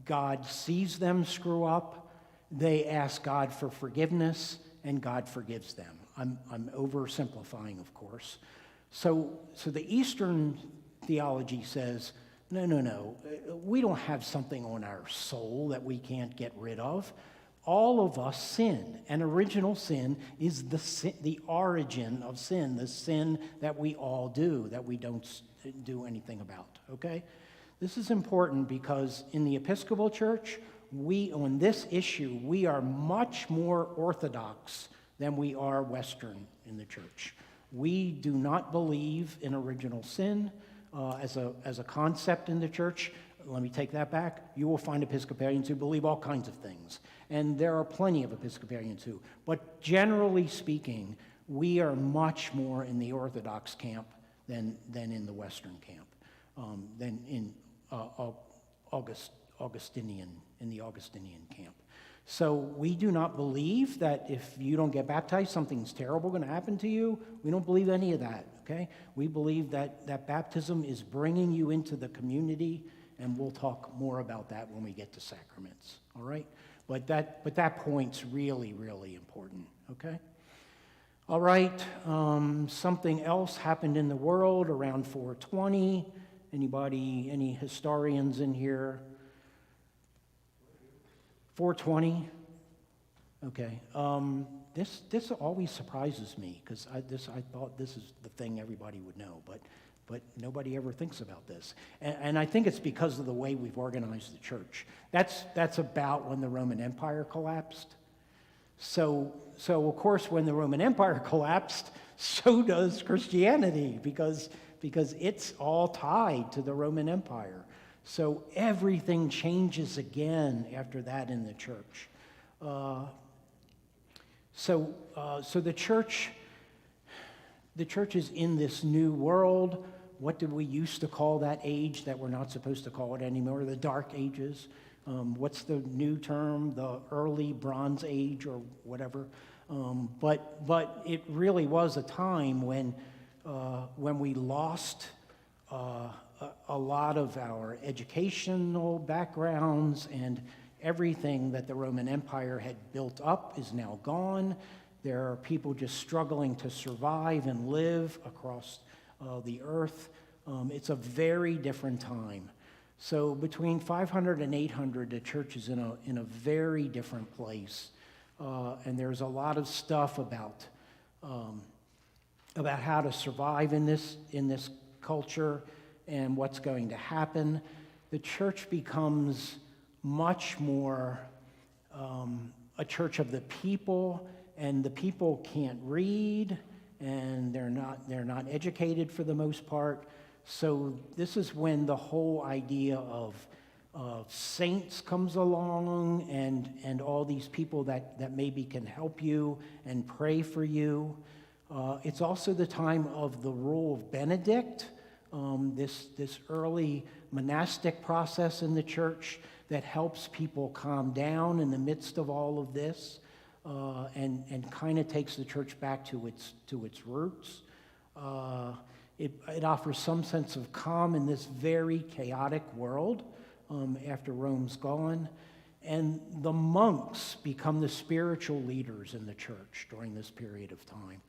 God sees them screw up. They ask God for forgiveness, and God forgives them. I'm oversimplifying, of course. So the Eastern theology says, no, we don't have something on our soul that we can't get rid of. All of us sin, and original sin is the origin of sin, the sin that we all do, that we don't do anything about, okay? This is important because in the Episcopal Church, on this issue, we are much more orthodox than we are Western in the church. We do not believe in original sin as a concept in the church. Let me take that back. You will find Episcopalians who believe all kinds of things, and there are plenty of Episcopalians who. But generally speaking, we are much more in the Orthodox camp than in the Western camp, than in Augustinian camp. So we do not believe that if you don't get baptized, something's terrible going to happen to you. We don't believe any of that, okay? We believe that baptism is bringing you into the community, and we'll talk more about that when we get to sacraments, all right? But that point's really, really important, okay? All right, something else happened in the world around 420. Any historians in here? 420? Okay. This always surprises me because I thought this is the thing everybody would know, but nobody ever thinks about this. And I think it's because of the way we've organized the church. That's about when the Roman Empire collapsed. So of course, when the Roman Empire collapsed, so does Christianity because it's all tied to the Roman Empire. So everything changes again after that in the church. So the church is in this new world. What did we used to call that age that we're not supposed to call it anymore? The Dark Ages. What's the new term? The early Bronze Age or whatever. But it really was a time when we lost a lot of our educational backgrounds, and everything that the Roman Empire had built up is now gone. There are people just struggling to survive and live across the earth. It's a very different time. So between 500 and 800, the church is in a very different place. And there's a lot of stuff about how to survive in this culture and what's going to happen. The church becomes much more a church of the people, and the people can't read, and they're not educated for the most part. So this is when the whole idea of saints comes along, and all these people that maybe can help you and pray for you. It's also the time of the rule of Benedict, this early monastic process in the church that helps people calm down in the midst of all of this, and kind of takes the church back to its roots. It offers some sense of calm in this very chaotic world after Rome's gone. And the monks become the spiritual leaders in the church during this period of time.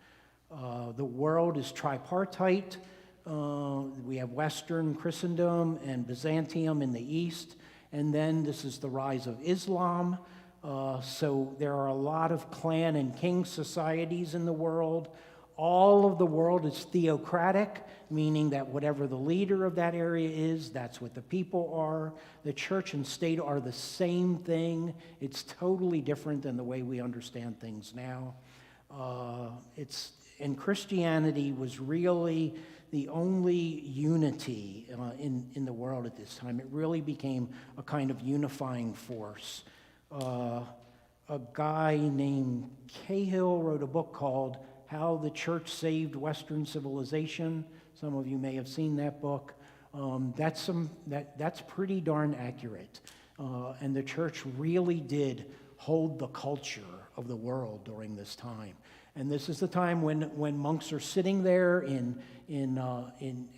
The world is tripartite. We have Western Christendom and Byzantium in the east, and then this is the rise of Islam. So there are a lot of clan and king societies in the world. All of the world is theocratic, meaning that whatever the leader of that area is, that's what the people are. The church and state are the same thing. It's totally different than the way we understand things now. And Christianity was really the only unity in the world at this time. It really became a kind of unifying force. A guy named Cahill wrote a book called How the Church Saved Western Civilization. Some of you may have seen that book. That's pretty darn accurate. And the church really did hold the culture of the world during this time. And this is the time when monks are sitting there in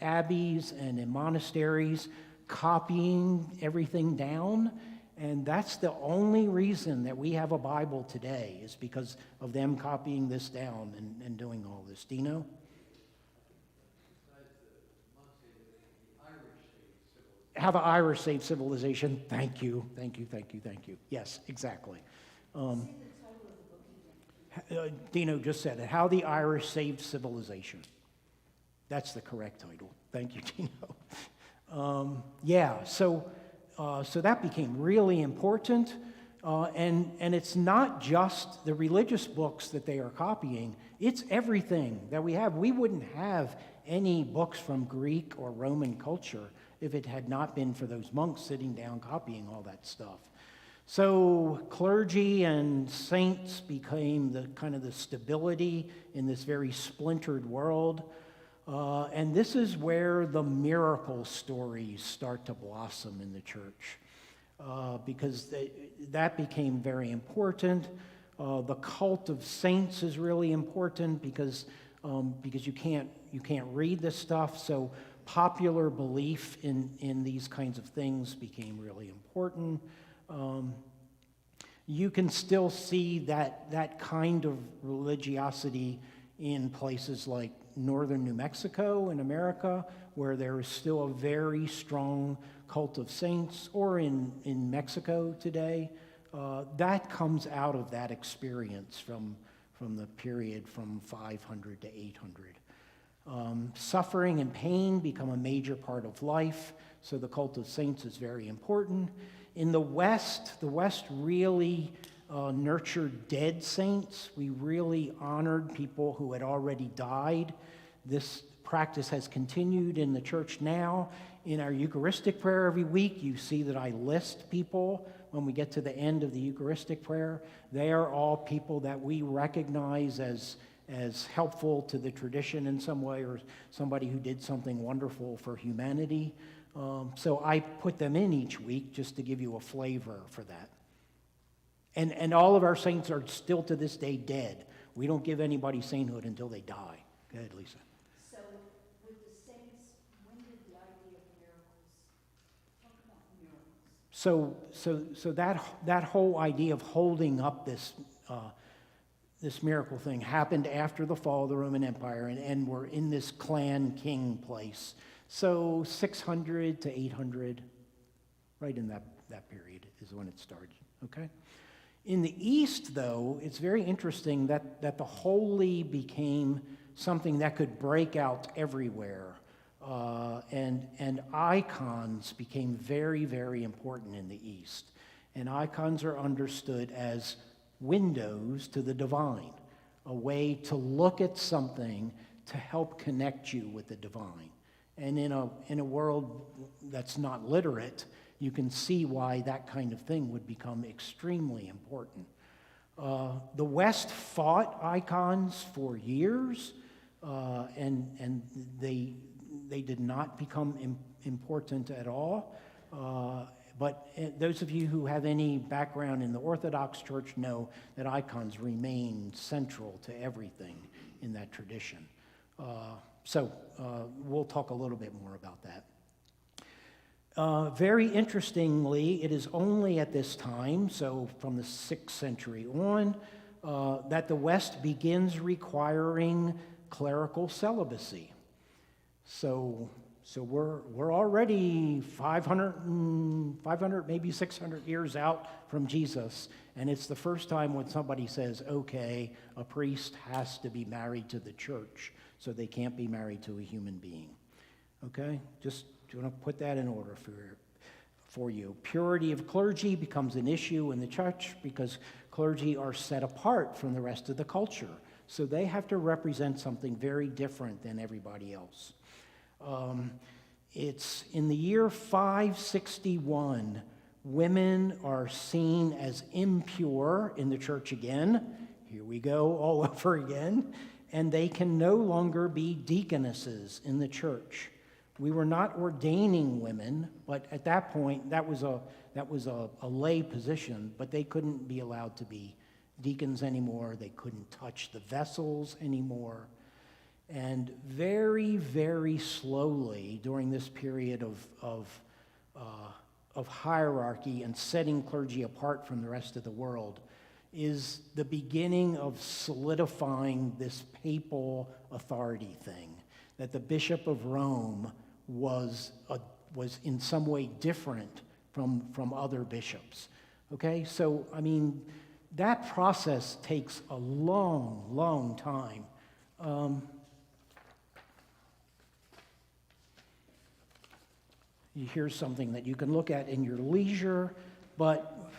abbeys and in monasteries, copying everything down. And that's the only reason that we have a Bible today, is because of them copying this down and doing all this. Do you know? How the Irish saved civilization. Thank you. Yes, exactly. Dino just said it. How the Irish saved civilization. That's the correct title. Thank you, Dino. So that became really important. And it's not just the religious books that they are copying. It's everything that we have. We wouldn't have any books from Greek or Roman culture if it had not been for those monks sitting down copying all that stuff. So clergy and saints became the kind of the stability in this very splintered world. And this is where the miracle stories start to blossom in the church, because that became very important. The cult of saints is really important because you can't read this stuff. So popular belief in these kinds of things became really important. You can still see that kind of religiosity in places like northern New Mexico in America, where there is still a very strong cult of saints, or in Mexico today. That comes out of that experience from the period from 500 to 800. Suffering and pain become a major part of life, so the cult of saints is very important. In the West really nurtured dead saints. We really honored people who had already died. This practice has continued in the church now. In our Eucharistic prayer every week, you see that I list people when we get to the end of the Eucharistic prayer. They are all people that we recognize as helpful to the tradition in some way, or somebody who did something wonderful for humanity. So I put them in each week just to give you a flavor for that. And all of our saints are still to this day dead. We don't give anybody sainthood until they die. Go ahead, Lisa. So with the saints, when did the idea of miracles? Talk about miracles. So that whole idea of holding up this miracle thing happened after the fall of the Roman Empire, and we're in this clan king place. So 600 to 800, right in that period is when it started, okay? In the East, though, it's very interesting that the holy became something that could break out everywhere. And icons became very, very important in the East. And icons are understood as windows to the divine, a way to look at something to help connect you with the divine. And in a world that's not literate, you can see why that kind of thing would become extremely important. The West fought icons for years, and they did not become important at all. But those of you who have any background in the Orthodox Church know that icons remain central to everything in that tradition. So we'll talk a little bit more about that. Very interestingly, it is only at this time, so from the 6th century on, that the West begins requiring clerical celibacy. So we're already 500, maybe 600 years out from Jesus, and it's the first time when somebody says, okay, a priest has to be married to the church, so they can't be married to a human being. Okay? Just want to put that in order for you. Purity of clergy becomes an issue in the church because clergy are set apart from the rest of the culture, so they have to represent something very different than everybody else. It's in the year 561, women are seen as impure in the church again. Here we go all over again. And they can no longer be deaconesses in the church. We were not ordaining women, but at that point, that was a lay position, but they couldn't be allowed to be deacons anymore. They couldn't touch the vessels anymore. And very, very slowly during this period of hierarchy and setting clergy apart from the rest of the world is the beginning of solidifying this papal authority thing, that the Bishop of Rome was in some way different from other bishops. Okay, so I mean, that process takes a long, long time. Here's something that you can look at in your leisure, but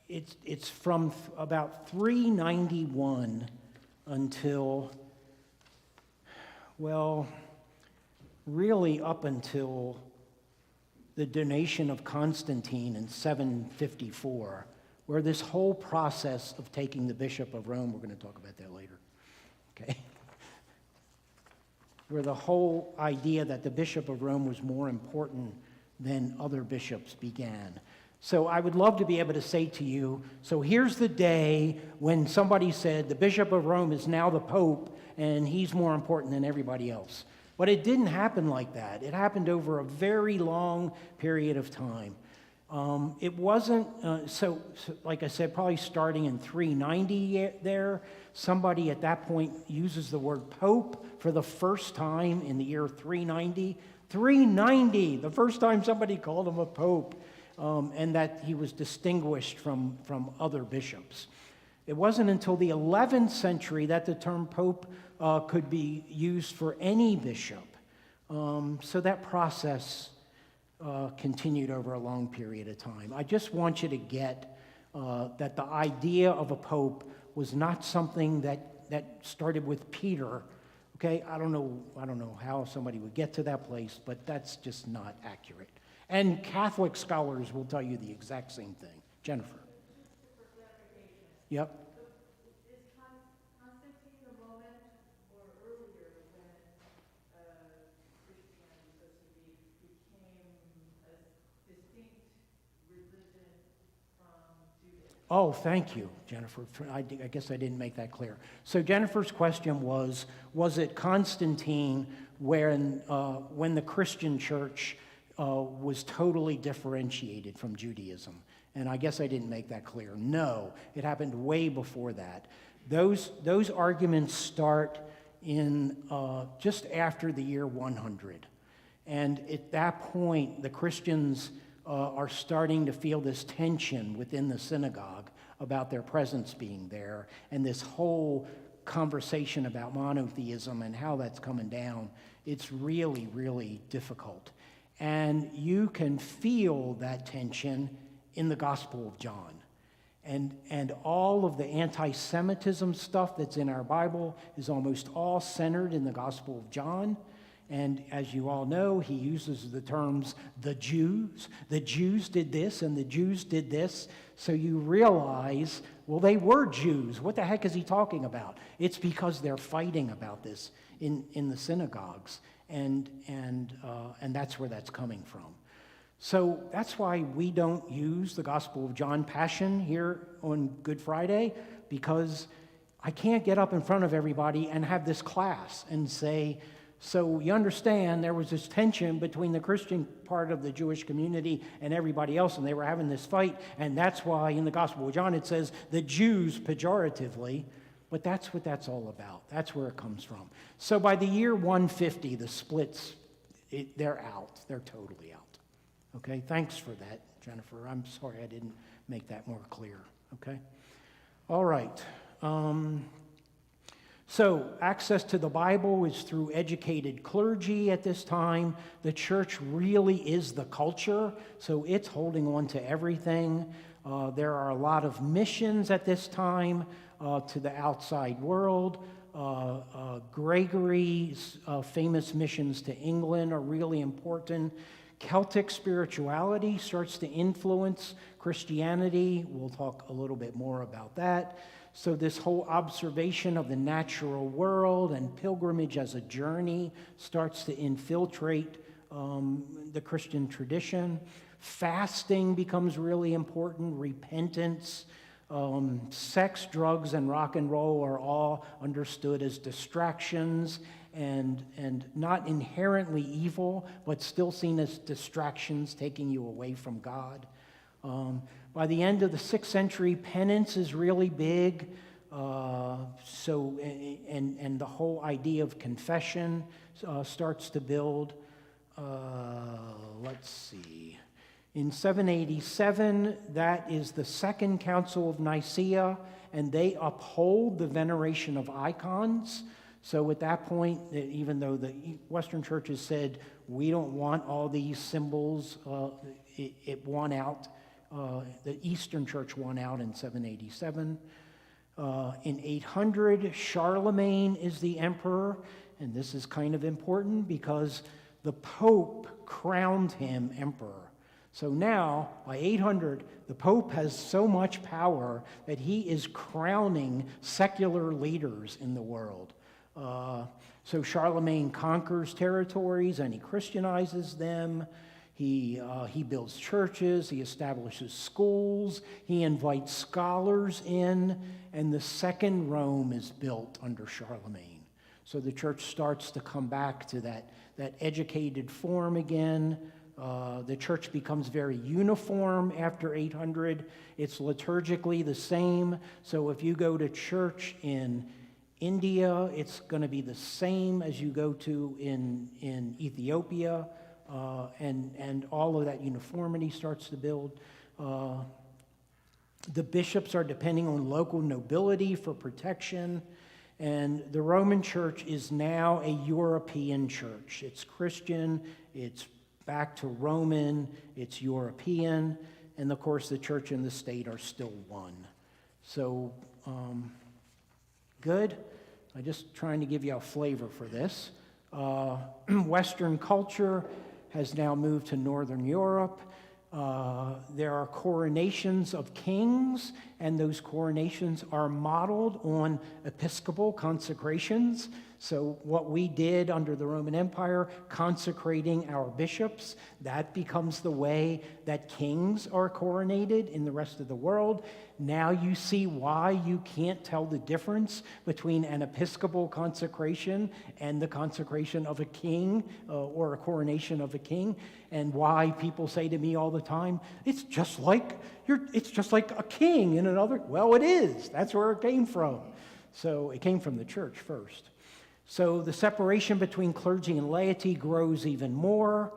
it's from about 391 until, well, really up until the donation of Constantine in 754, where this whole process of taking the Bishop of Rome, we're going to talk about that later, okay? Where the whole idea that the Bishop of Rome was more important than other bishops began. So I would love to be able to say to you, so here's the day when somebody said the Bishop of Rome is now the Pope and he's more important than everybody else. But it didn't happen like that. It happened over a very long period of time. It wasn't, so like I said, probably starting in 390 there, somebody at that point uses the word Pope for the first time in the year 390. 390, the first time somebody called him a Pope, and that he was distinguished from other bishops. It wasn't until the 11th century that the term Pope could be used for any bishop. So that process continued over a long period of time. I just want you to get that the idea of a pope was not something that started with Peter. Okay, I don't know how somebody would get to that place, but that's just not accurate. And Catholic scholars will tell you the exact same thing. Jennifer. Yep. Oh, thank you, Jennifer. I guess I didn't make that clear. So Jennifer's question was it Constantine when the Christian church was totally differentiated from Judaism? And I guess I didn't make that clear. No, it happened way before that. Those arguments start in just after the year 100. And at that point, the Christians are starting to feel this tension within the synagogue about their presence being there, and this whole conversation about monotheism and how that's coming down. It's really, really difficult. And you can feel that tension in the Gospel of John. And all of the anti-Semitism stuff that's in our Bible is almost all centered in the Gospel of John. And as you all know, he uses the terms, the Jews. The Jews did this and the Jews did this. So you realize, well, they were Jews. What the heck is he talking about? It's because they're fighting about this in the synagogues. And that's where that's coming from. So that's why we don't use the Gospel of John Passion here on Good Friday, because I can't get up in front of everybody and have this class and say, so you understand there was this tension between the Christian part of the Jewish community and everybody else, and they were having this fight, and that's why in the Gospel of John it says the Jews pejoratively, but that's what that's all about. That's where it comes from. So by the year 150, the splits, they're out. They're totally out. Okay, thanks for that, Jennifer. I'm sorry I didn't make that more clear. Okay? All right. So access to the Bible is through educated clergy at this time. The church really is the culture, so it's holding on to everything. There are a lot of missions at this time to the outside world. Gregory's famous missions to England are really important. Celtic spirituality starts to influence Christianity. We'll talk a little bit more about that. So this whole observation of the natural world and pilgrimage as a journey starts to infiltrate the Christian tradition. Fasting becomes really important, repentance, Sex, drugs, and rock and roll are all understood as distractions and not inherently evil, but still seen as distractions taking you away from God. By the end of the 6th century, penance is really big. And the whole idea of confession starts to build. Let's see. In 787, that is the Second Council of Nicaea, and they uphold the veneration of icons. So at that point, even though the Western churches said, we don't want all these symbols, it won out. The Eastern Church won out in 787. In 800, Charlemagne is the emperor, and this is kind of important because the Pope crowned him emperor. So now, by 800, the Pope has so much power that he is crowning secular leaders in the world. So Charlemagne conquers territories and he Christianizes them. He builds churches, he establishes schools, he invites scholars in, and the second Rome is built under Charlemagne. So the church starts to come back to that educated form again. The church becomes very uniform after 800. It's liturgically the same. So if you go to church in India, it's going to be the same as you go to in Ethiopia. And all of that uniformity starts to build. The bishops are depending on local nobility for protection. And the Roman Church is now a European church. It's Christian, it's back to Roman, it's European, and of course the church and the state are still one. So, good. I'm just trying to give you a flavor for this. Western culture has now moved to Northern Europe. There are coronations of kings, and those coronations are modeled on Episcopal consecrations. So what we did under the Roman Empire, consecrating our bishops, that becomes the way that kings are coronated in the rest of the world. Now you see why you can't tell the difference between an Episcopal consecration and the consecration of a king or a coronation of a king, and why people say to me all the time, it's just like a king in another. Well, it is. That's where it came from. So it came from the church first. So the separation between clergy and laity grows even more.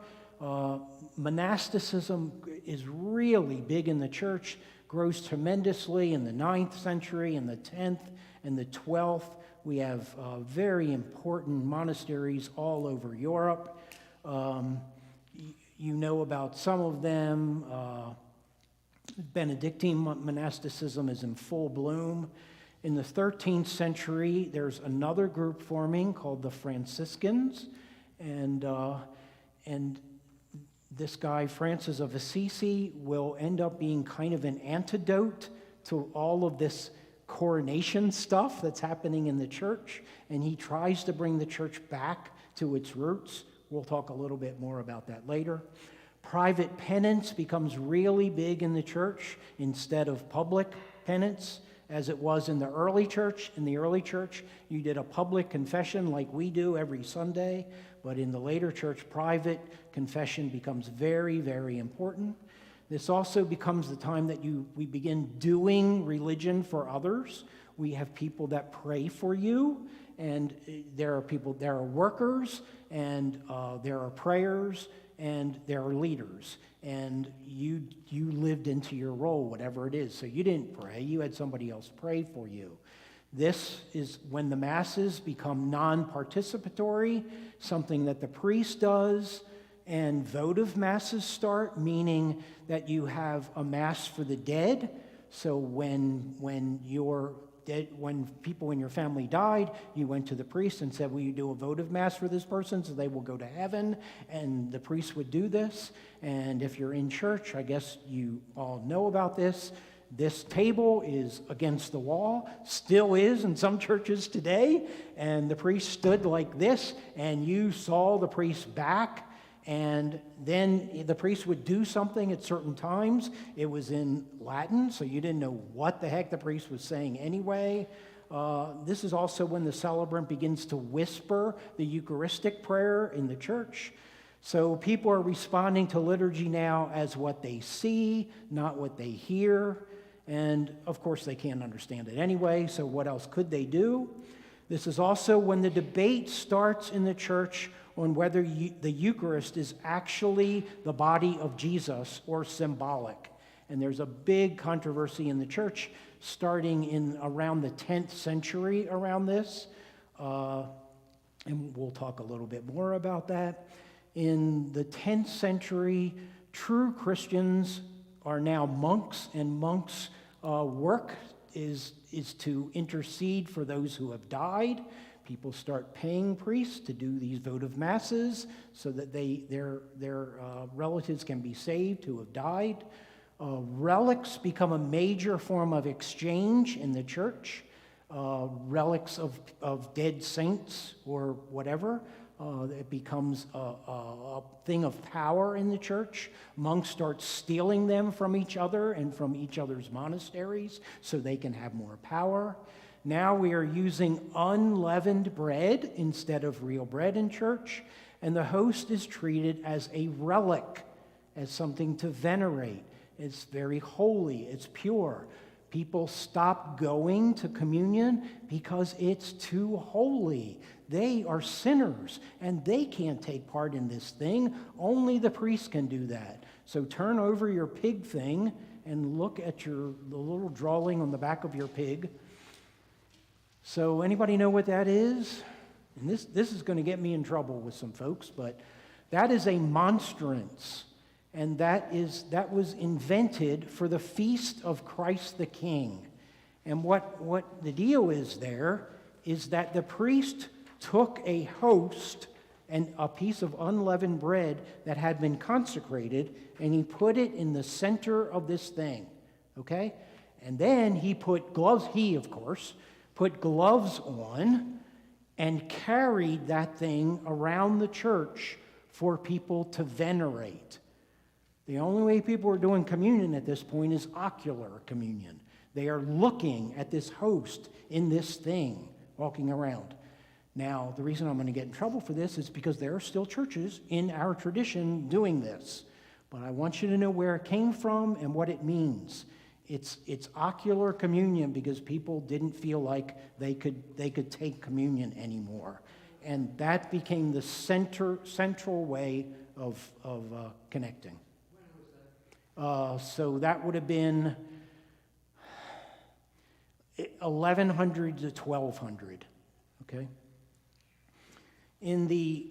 Monasticism is really big in the church, grows tremendously in the 9th century, in the 10th, and the 12th. We have very important monasteries all over Europe. You know about some of them. Benedictine monasticism is in full bloom. In the 13th century, there's another group forming called the Franciscans, and this guy, Francis of Assisi, will end up being kind of an antidote to all of this coronation stuff that's happening in the church, and he tries to bring the church back to its roots. We'll talk a little bit more about that later. Private penance becomes really big in the church instead of public penance, as it was in the early church. In the early church, you did a public confession like we do every Sunday, but in the later church, private confession becomes very, very important. This also becomes the time that we begin doing religion for others. We have people that pray for you, and there are workers, and there are prayers, and there are leaders. And you lived into your role, whatever it is. So you didn't pray, you had somebody else pray for you. This is when the masses become non-participatory, something that the priest does, and votive masses start, meaning that you have a mass for the dead. So when people in your family died, you went to the priest and said, will you do a votive mass for this person so they will go to heaven? And the priest would do this. And if you're in church, I guess you all know about this. This table is against the wall, still is in some churches today. And the priest stood like this, and you saw the priest's back. And then the priest would do something at certain times. It was in Latin, so you didn't know what the heck the priest was saying anyway. This is also when the celebrant begins to whisper the Eucharistic prayer in the church. So people are responding to liturgy now as what they see, not what they hear. And of course, they can't understand it anyway, so what else could they do? This is also when the debate starts in the church on whether the Eucharist is actually the body of Jesus or symbolic. And there's a big controversy in the church starting in around the 10th century around this. And we'll talk a little bit more about that. In the 10th century, true Christians are now monks, and monks' work is to intercede for those who have died. People start paying priests to do these votive masses so that their relatives can be saved who have died. Relics become a major form of exchange in the church. Relics of dead saints or whatever. It becomes a thing of power in the church. Monks start stealing them from each other and from each other's monasteries so they can have more power. Now we are using unleavened bread instead of real bread in church, and the host is treated as a relic, as something to venerate. It's very holy, it's pure. People stop going to communion because it's too holy. They are sinners, and they can't take part in this thing. Only the priest can do that. So turn over your pig thing and look at the little drawing on the back of your pig. So anybody know what that is? And this is going to get me in trouble with some folks, but that is a monstrance. And that was invented for the feast of Christ the King. And what the deal is there is that the priest took a host and a piece of unleavened bread that had been consecrated, and he put it in the center of this thing, okay? And then he put gloves, of course, put gloves on and carried that thing around the church for people to venerate. The only way people are doing communion at this point is ocular communion. They are looking at this host in this thing, walking around. Now, the reason I'm going to get in trouble for this is because there are still churches in our tradition doing this. But I want you to know where it came from and what it means. It's ocular communion because people didn't feel like they could take communion anymore. And that became the central way of connecting. So that would have been 1100 to 1200, okay? In the,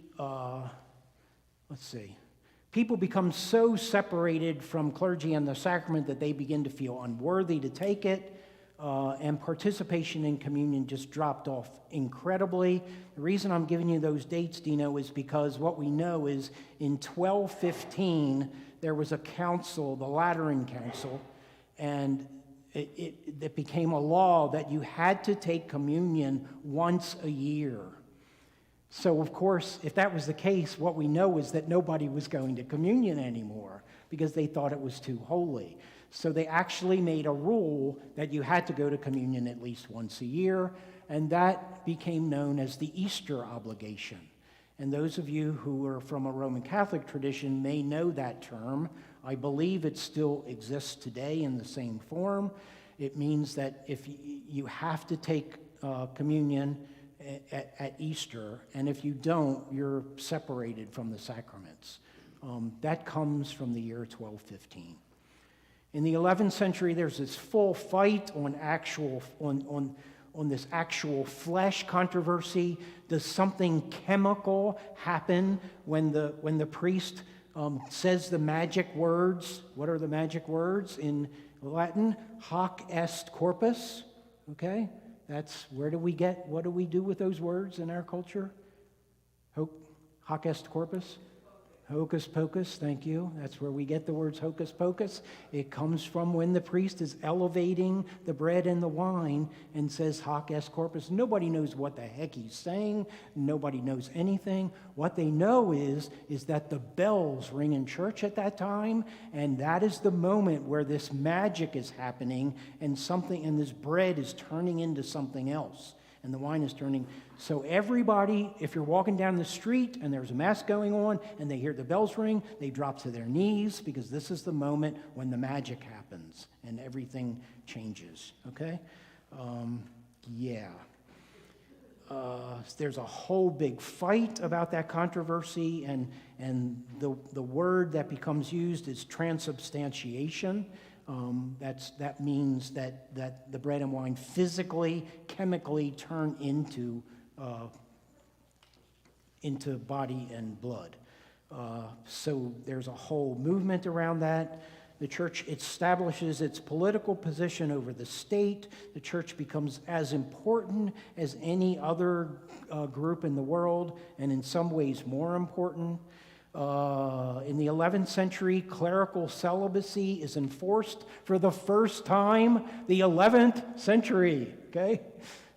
people become so separated from clergy and the sacrament that they begin to feel unworthy to take it, and participation in communion just dropped off incredibly. The reason I'm giving you those dates, Dino, is because what we know is in 1215, there was a council, the Lateran Council, and it became a law that you had to take communion once a year. So, of course, if that was the case, what we know is that nobody was going to communion anymore because they thought it was too holy. So they actually made a rule that you had to go to communion at least once a year, and that became known as the Easter obligation. And those of you who are from a Roman Catholic tradition may know that term. I believe it still exists today in the same form. It means that if you have to take communion at Easter, and if you don't, you're separated from the sacraments. That comes from the year 1215. In the 11th century, there's this full fight on this actual flesh controversy. Does something chemical happen when the priest says the magic words? What are the magic words in Latin? Hoc est corpus. Okay, that's what do we do with those words in our culture? Hoc est corpus. Hocus pocus, thank you. That's where we get the words hocus pocus. It comes from when the priest is elevating the bread and the wine and says hoc est corpus. Nobody knows what the heck he's saying. Nobody knows anything. What they know is that the bells ring in church at that time, and that is the moment where this magic is happening and this bread is turning into something else. And the wine is turning. So everybody, if you're walking down the street and there's a mass going on and they hear the bells ring, they drop to their knees because this is the moment when the magic happens and everything changes, okay? There's a whole big fight about that controversy, and the word that becomes used is transubstantiation. That means that the bread and wine physically, chemically turn into body and blood. So there's a whole movement around that. The church establishes its political position over the state. The church becomes as important as any other group in the world, and in some ways more important. In the 11th century, clerical celibacy is enforced for the first time. The 11th century, okay?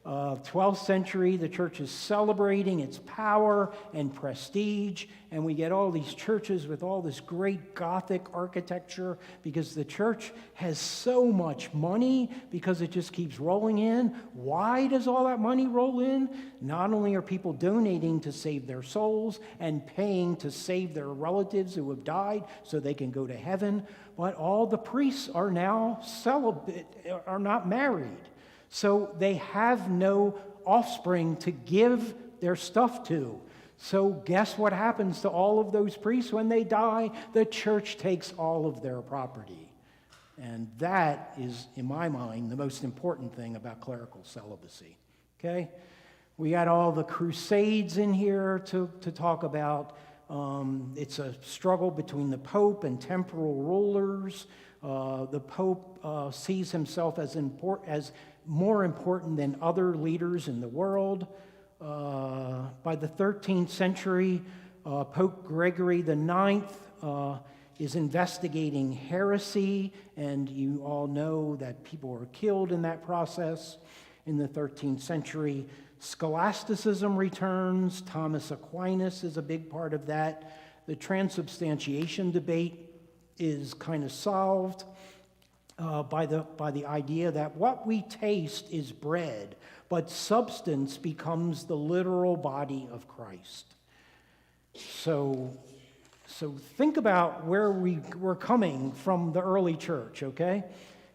12th century, the church is celebrating its power and prestige, and we get all these churches with all this great Gothic architecture because the church has so much money because it just keeps rolling in. Why does all that money roll in? Not only are people donating to save their souls and paying to save their relatives who have died so they can go to heaven, but all the priests are now celibate, are not married. So they have no offspring to give their stuff to. So guess what happens to all of those priests when they die? The church takes all of their property. And that is, in my mind, the most important thing about clerical celibacy. Okay? We got all the crusades in here to talk about. It's a struggle between the Pope and temporal rulers. The Pope sees himself as more important than other leaders in the world. By the 13th century, Pope Gregory IX is investigating heresy, and you all know that people were killed in that process. In the 13th century, scholasticism returns. Thomas Aquinas is a big part of that. The transubstantiation debate is kind of solved by the idea that what we taste is bread, but substance becomes the literal body of Christ. So think about where we're coming from the early church, okay?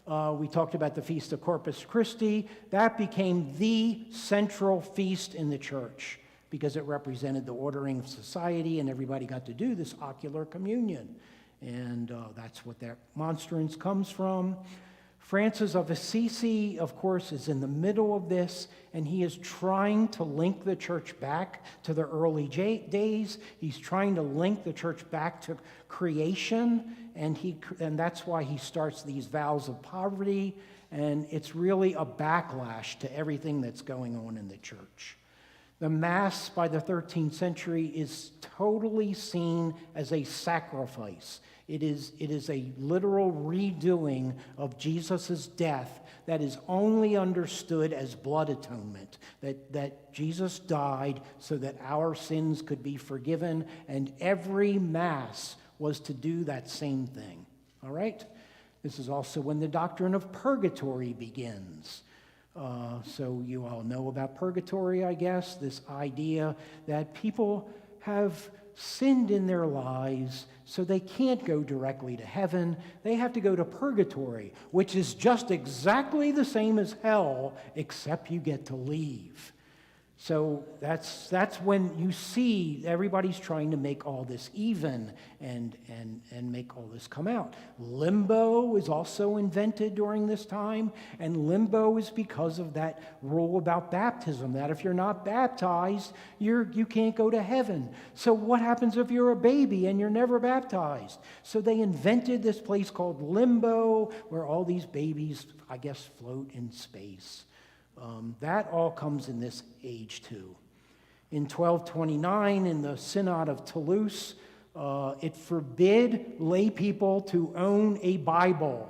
We talked about the Feast of Corpus Christi. That became the central feast in the church because it represented the ordering of society, and everybody got to do this ocular communion. And that's what that monstrance comes from. Francis of Assisi, of course, is in the middle of this, and he is trying to link the church back to the early days. He's trying to link the church back to creation, and that's why he starts these vows of poverty, and it's really a backlash to everything that's going on in the church. The Mass by the 13th century is totally seen as a sacrifice. It is a literal redoing of Jesus' death that is only understood as blood atonement, that Jesus died so that our sins could be forgiven, and every Mass was to do that same thing. All right? This is also when the doctrine of purgatory begins. So you all know about purgatory, I guess, this idea that people have sinned in their lives, so they can't go directly to heaven. They have to go to purgatory, which is just exactly the same as hell, except you get to leave. So that's when you see everybody's trying to make all this even and make all this come out. Limbo is also invented during this time, and limbo is because of that rule about baptism, that if you're not baptized, you can't go to heaven. So what happens if you're a baby and you're never baptized? So they invented this place called limbo, where all these babies, I guess, float in space. That all comes in this age too. In 1229, in the Synod of Toulouse, It forbid lay people to own a Bible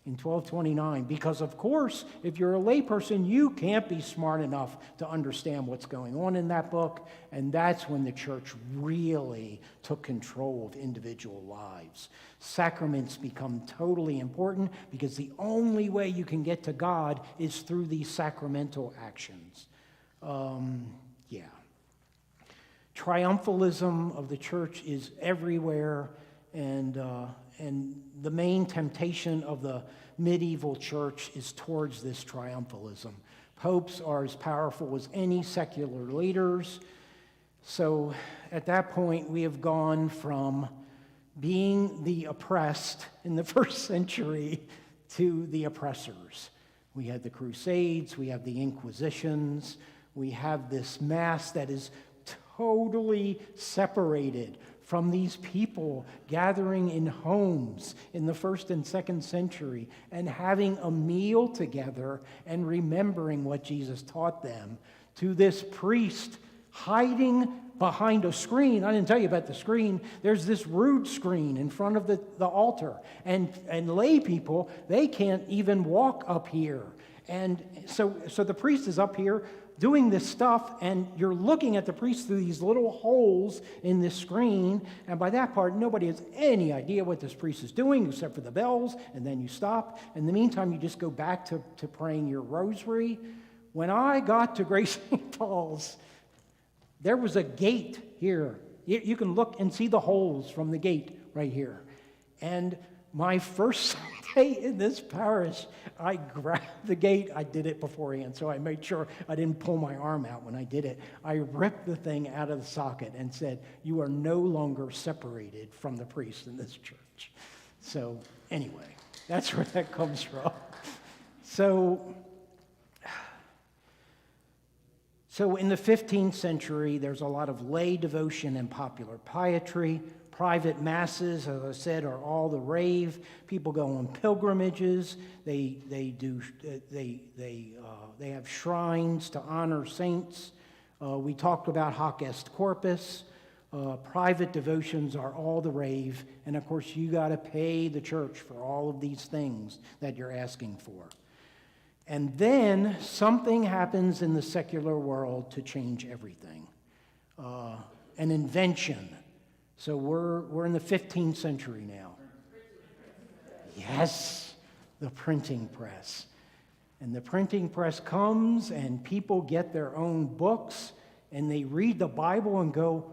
in 1229 because, of course, if you're a layperson, you can't be smart enough to understand what's going on in that book, and that's when the church really took control of individual lives. Sacraments become totally important because the only way you can get to God is through these sacramental actions. Triumphalism of the church is everywhere, and the main temptation of the medieval church is towards this triumphalism. Popes are as powerful as any secular leaders. So at that point, we have gone from being the oppressed in the first century to the oppressors. We had the Crusades, we have the Inquisitions, we have this mass that is totally separated from these people gathering in homes in the 1st and 2nd century and having a meal together and remembering what Jesus taught them, to this priest hiding behind a screen. I didn't tell you about the screen. There's this rood screen in front of the altar. And lay people, they can't even walk up here. And so the priest is up here doing this stuff, and you're looking at the priest through these little holes in this screen, and by that part, nobody has any idea what this priest is doing except for the bells, and then you stop. In the meantime, you just go back to praying your rosary. When I got to Grace St. Paul's, there was a gate here. You can look and see the holes from the gate right here. And my first Sunday in this parish, I grabbed the gate. I did it beforehand, so I made sure I didn't pull my arm out when I did it. I ripped the thing out of the socket and said, "You are no longer separated from the priest in this church." So anyway, that's where that comes from. So in the 15th century, there's a lot of lay devotion and popular piety. Private masses, as I said, are all the rave. People go on pilgrimages. They have shrines to honor saints. We talked about hoc est corpus. Private devotions are all the rave, and of course, you got to pay the church for all of these things that you're asking for. And then something happens in the secular world to change everything. An invention. So we're in the 15th century now. Yes, the printing press. And the printing press comes and people get their own books and they read the Bible and go,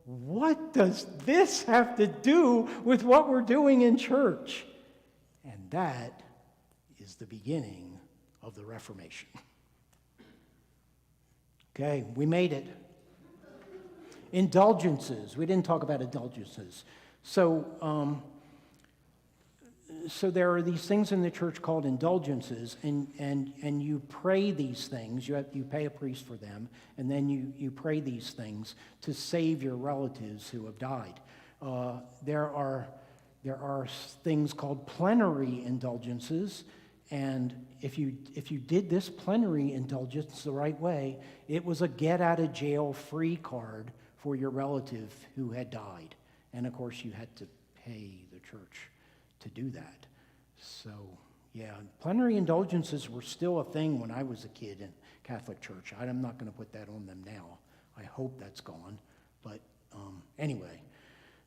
what does this have to do with what we're doing in church? And that is the beginning of the Reformation. Okay, we made it. Indulgences. We didn't talk about indulgences. So there are these things in the church called indulgences, and you pray these things. You pay a priest for them, and then you pray these things to save your relatives who have died. There are things called plenary indulgences, and if you did this plenary indulgence the right way, it was a get-out-of-jail-free card for your relative who had died. And of course, you had to pay the church to do that. So, yeah, plenary indulgences were still a thing when I was a kid in Catholic Church. I'm not going to put that on them now. I hope that's gone. But anyway,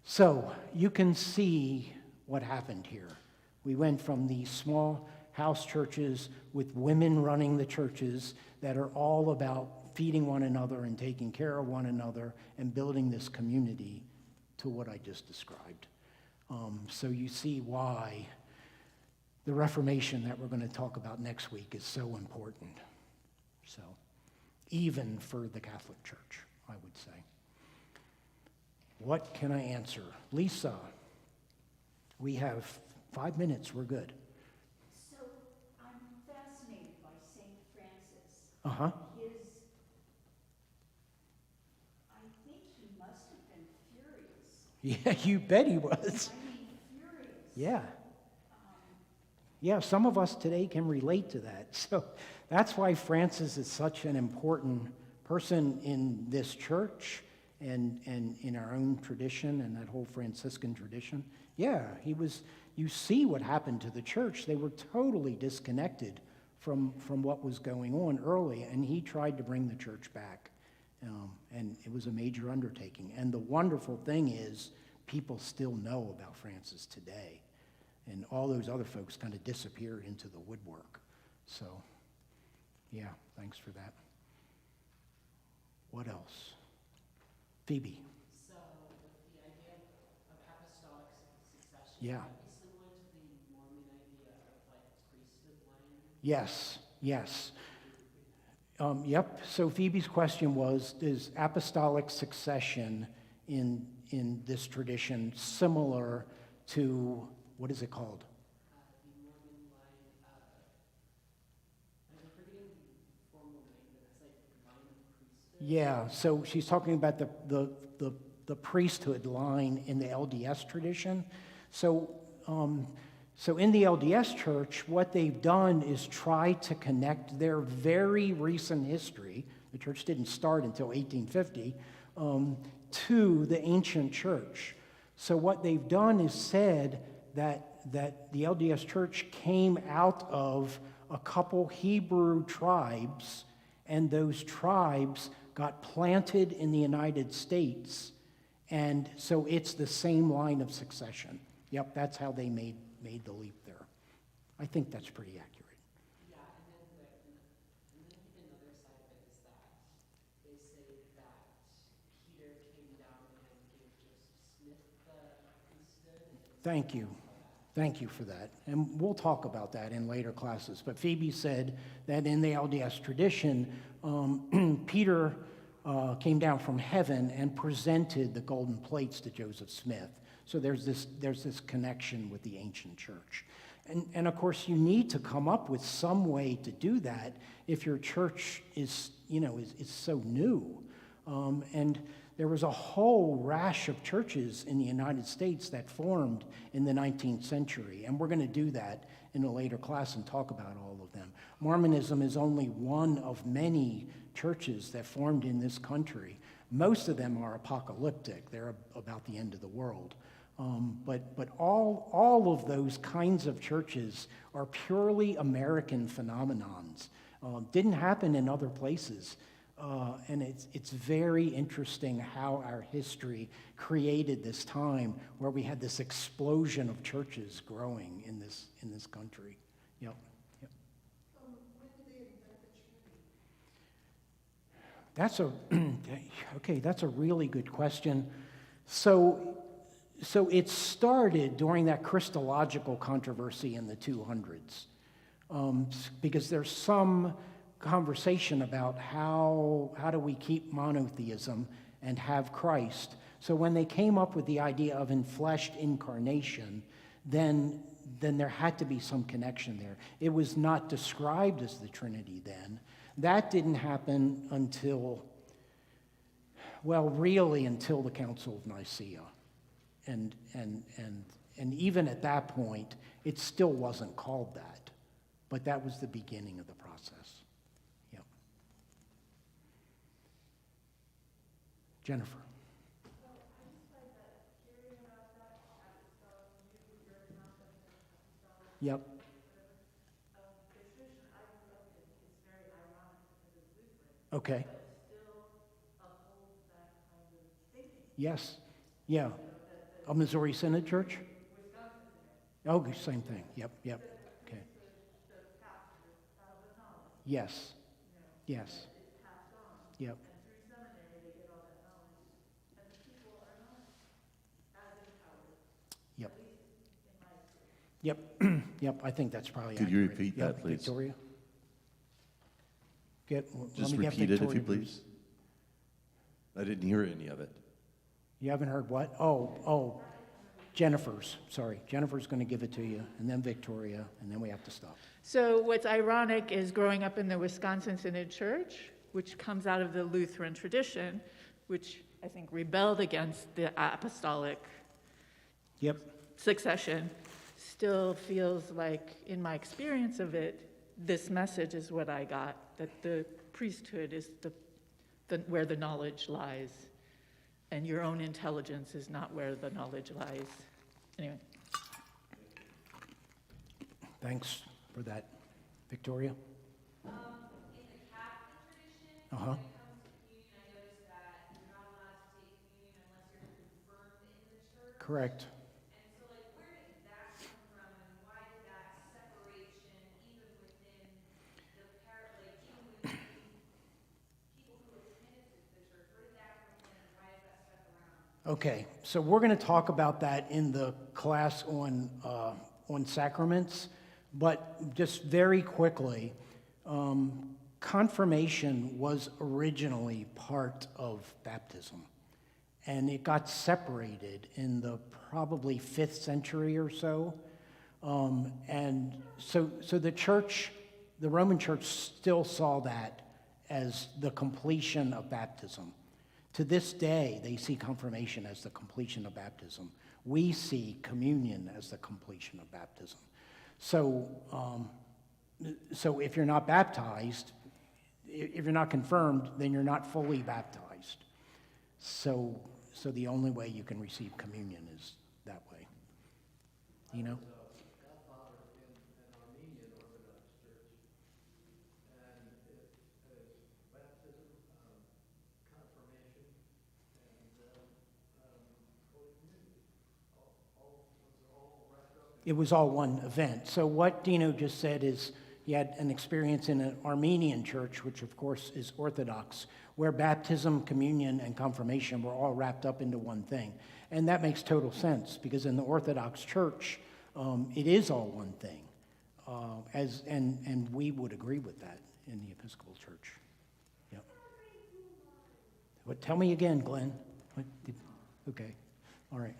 so you can see what happened here. We went from these small house churches with women running the churches that are all about feeding one another and taking care of one another and building this community to what I just described. So you see why the Reformation that we're going to talk about next week is so important. So, even for the Catholic Church, I would say. What can I answer? Lisa, we have 5 minutes. We're good. So, I'm fascinated by St. Francis. Uh-huh. I think he must have been furious. Yeah, you bet he was. I mean, furious. Yeah. Yeah, some of us today can relate to that. So that's why Francis is such an important person in this church and in our own tradition and that whole Franciscan tradition. Yeah, you see what happened to the church. They were totally disconnected from what was going on early, and he tried to bring the church back. And it was a major undertaking. And the wonderful thing is, people still know about Francis today. And all those other folks kind of disappeared into the woodwork. So, yeah, thanks for that. What else? Phoebe. So, the idea of apostolic succession, Yeah. would that be similar to the Mormon idea of like priesthood line? Yes, yes. Yep, so Phoebe's question was, is apostolic succession in this tradition similar to, what is it called? The Mormon line, I'm forgetting the formal name, but it's like line of priesthood. Yeah, so she's talking about the priesthood line in the LDS tradition. So in the LDS church, what they've done is try to connect their very recent history, the church didn't start until 1850, to the ancient church. So what they've done is said that the LDS church came out of a couple Hebrew tribes, and those tribes got planted in the United States, and so it's the same line of succession. Yep, that's how they made the leap there. I think that's pretty accurate. Yeah, and then I think another side of it is that they say that Peter came down and gave Joseph Smith the priesthood. Thank you. Thank you for that. And we'll talk about that in later classes. But Phoebe said that in the LDS tradition, Peter came down from heaven and presented the golden plates to Joseph Smith. So there's this connection with the ancient church. And of course, you need to come up with some way to do that if your church is so new. And there was a whole rash of churches in the United States that formed in the 19th century. And we're going to do that in a later class and talk about all of them. Mormonism is only one of many churches that formed in this country. Most of them are apocalyptic. They're about the end of the world. But all of those kinds of churches are purely American phenomenons. Didn't happen in other places. And it's very interesting how our history created this time where we had this explosion of churches growing in this country. Yep. When did they invent the Trinity? That's a really good question. So it started during that Christological controversy in the 200s, because there's some conversation about how do we keep monotheism and have Christ. So when they came up with the idea of enfleshed incarnation, then there had to be some connection there. It was not described as the Trinity then. That didn't happen until the Council of Nicaea. And even at that point, it still wasn't called that. But that was the beginning of the process. Yep. Jennifer. Yep. Okay. Yes. Yeah. A Missouri Synod Church? Oh, same thing. Yep. Okay. Yes. Yes. Yep. Yep. Yep. I think that's probably Could accurate. you repeat that, please? Victoria? Just repeat it if you please. I didn't hear any of it. You haven't heard what? Oh, Jennifer's. Sorry. Jennifer's going to give it to you, and then Victoria, and then we have to stop. So what's ironic is growing up in the Wisconsin Synod Church, which comes out of the Lutheran tradition, which I think rebelled against the apostolic succession, still feels like, in my experience of it, this message is what I got, that the priesthood is where the knowledge lies. and your own intelligence is not where the knowledge lies. Anyway. Thanks for that. Victoria? In the Catholic tradition, Uh-huh. when it comes to communion, I noticed that you're not allowed to take communion unless you're confirmed in the church. Correct. And so, like, where did that come from, and why did that separation, even within the even within people who attended the church, where did that come from, and why is that stuck around? Okay, so we're going to talk about that in the class on sacraments, but just very quickly, confirmation was originally part of baptism, and it got separated in the probably 5th century or so, and so the church, the Roman Church, still saw that as the completion of baptism. To this day, they see confirmation as the completion of baptism. We see communion as the completion of baptism. So if you're not baptized, if you're not confirmed, then you're not fully baptized. So the only way you can receive communion is that way. You know? It was all one event. So what Dino just said is he had an experience in an Armenian church, which of course is Orthodox, where baptism, communion, and confirmation were all wrapped up into one thing. And that makes total sense, because in the Orthodox church, it is all one thing. And we would agree with that in the Episcopal church. Yep. What? Tell me again, Glenn. Okay. All right.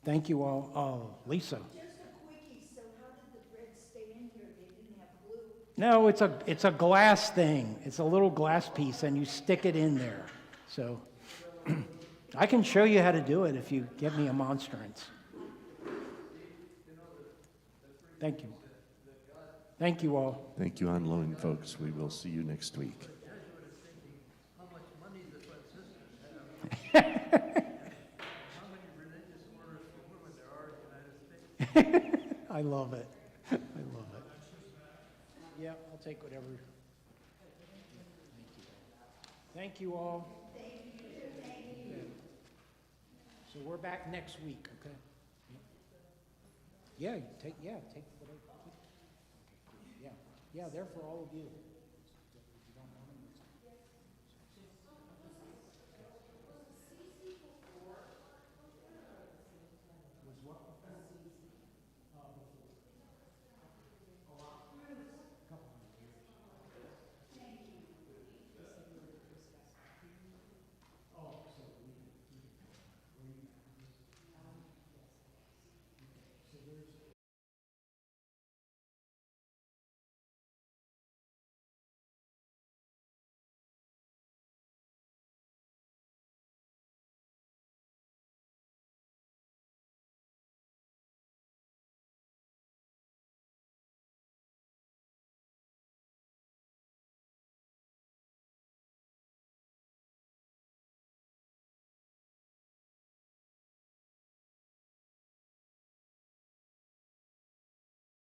Thank you all. Lisa. Just a quickie, so how did the bread stay in here? They didn't have glue? No, it's a glass thing. It's a little glass piece, and you stick it in there. So I can show you how to do it if you give me a monstrance. Thank you. Thank you all. Thank you, online folks. We will see you next week. I love it. I love it. Yeah, I'll take whatever. Thank you all. Thank you. So we're back next week, okay? Yeah, take whatever. Yeah, they're for all of you.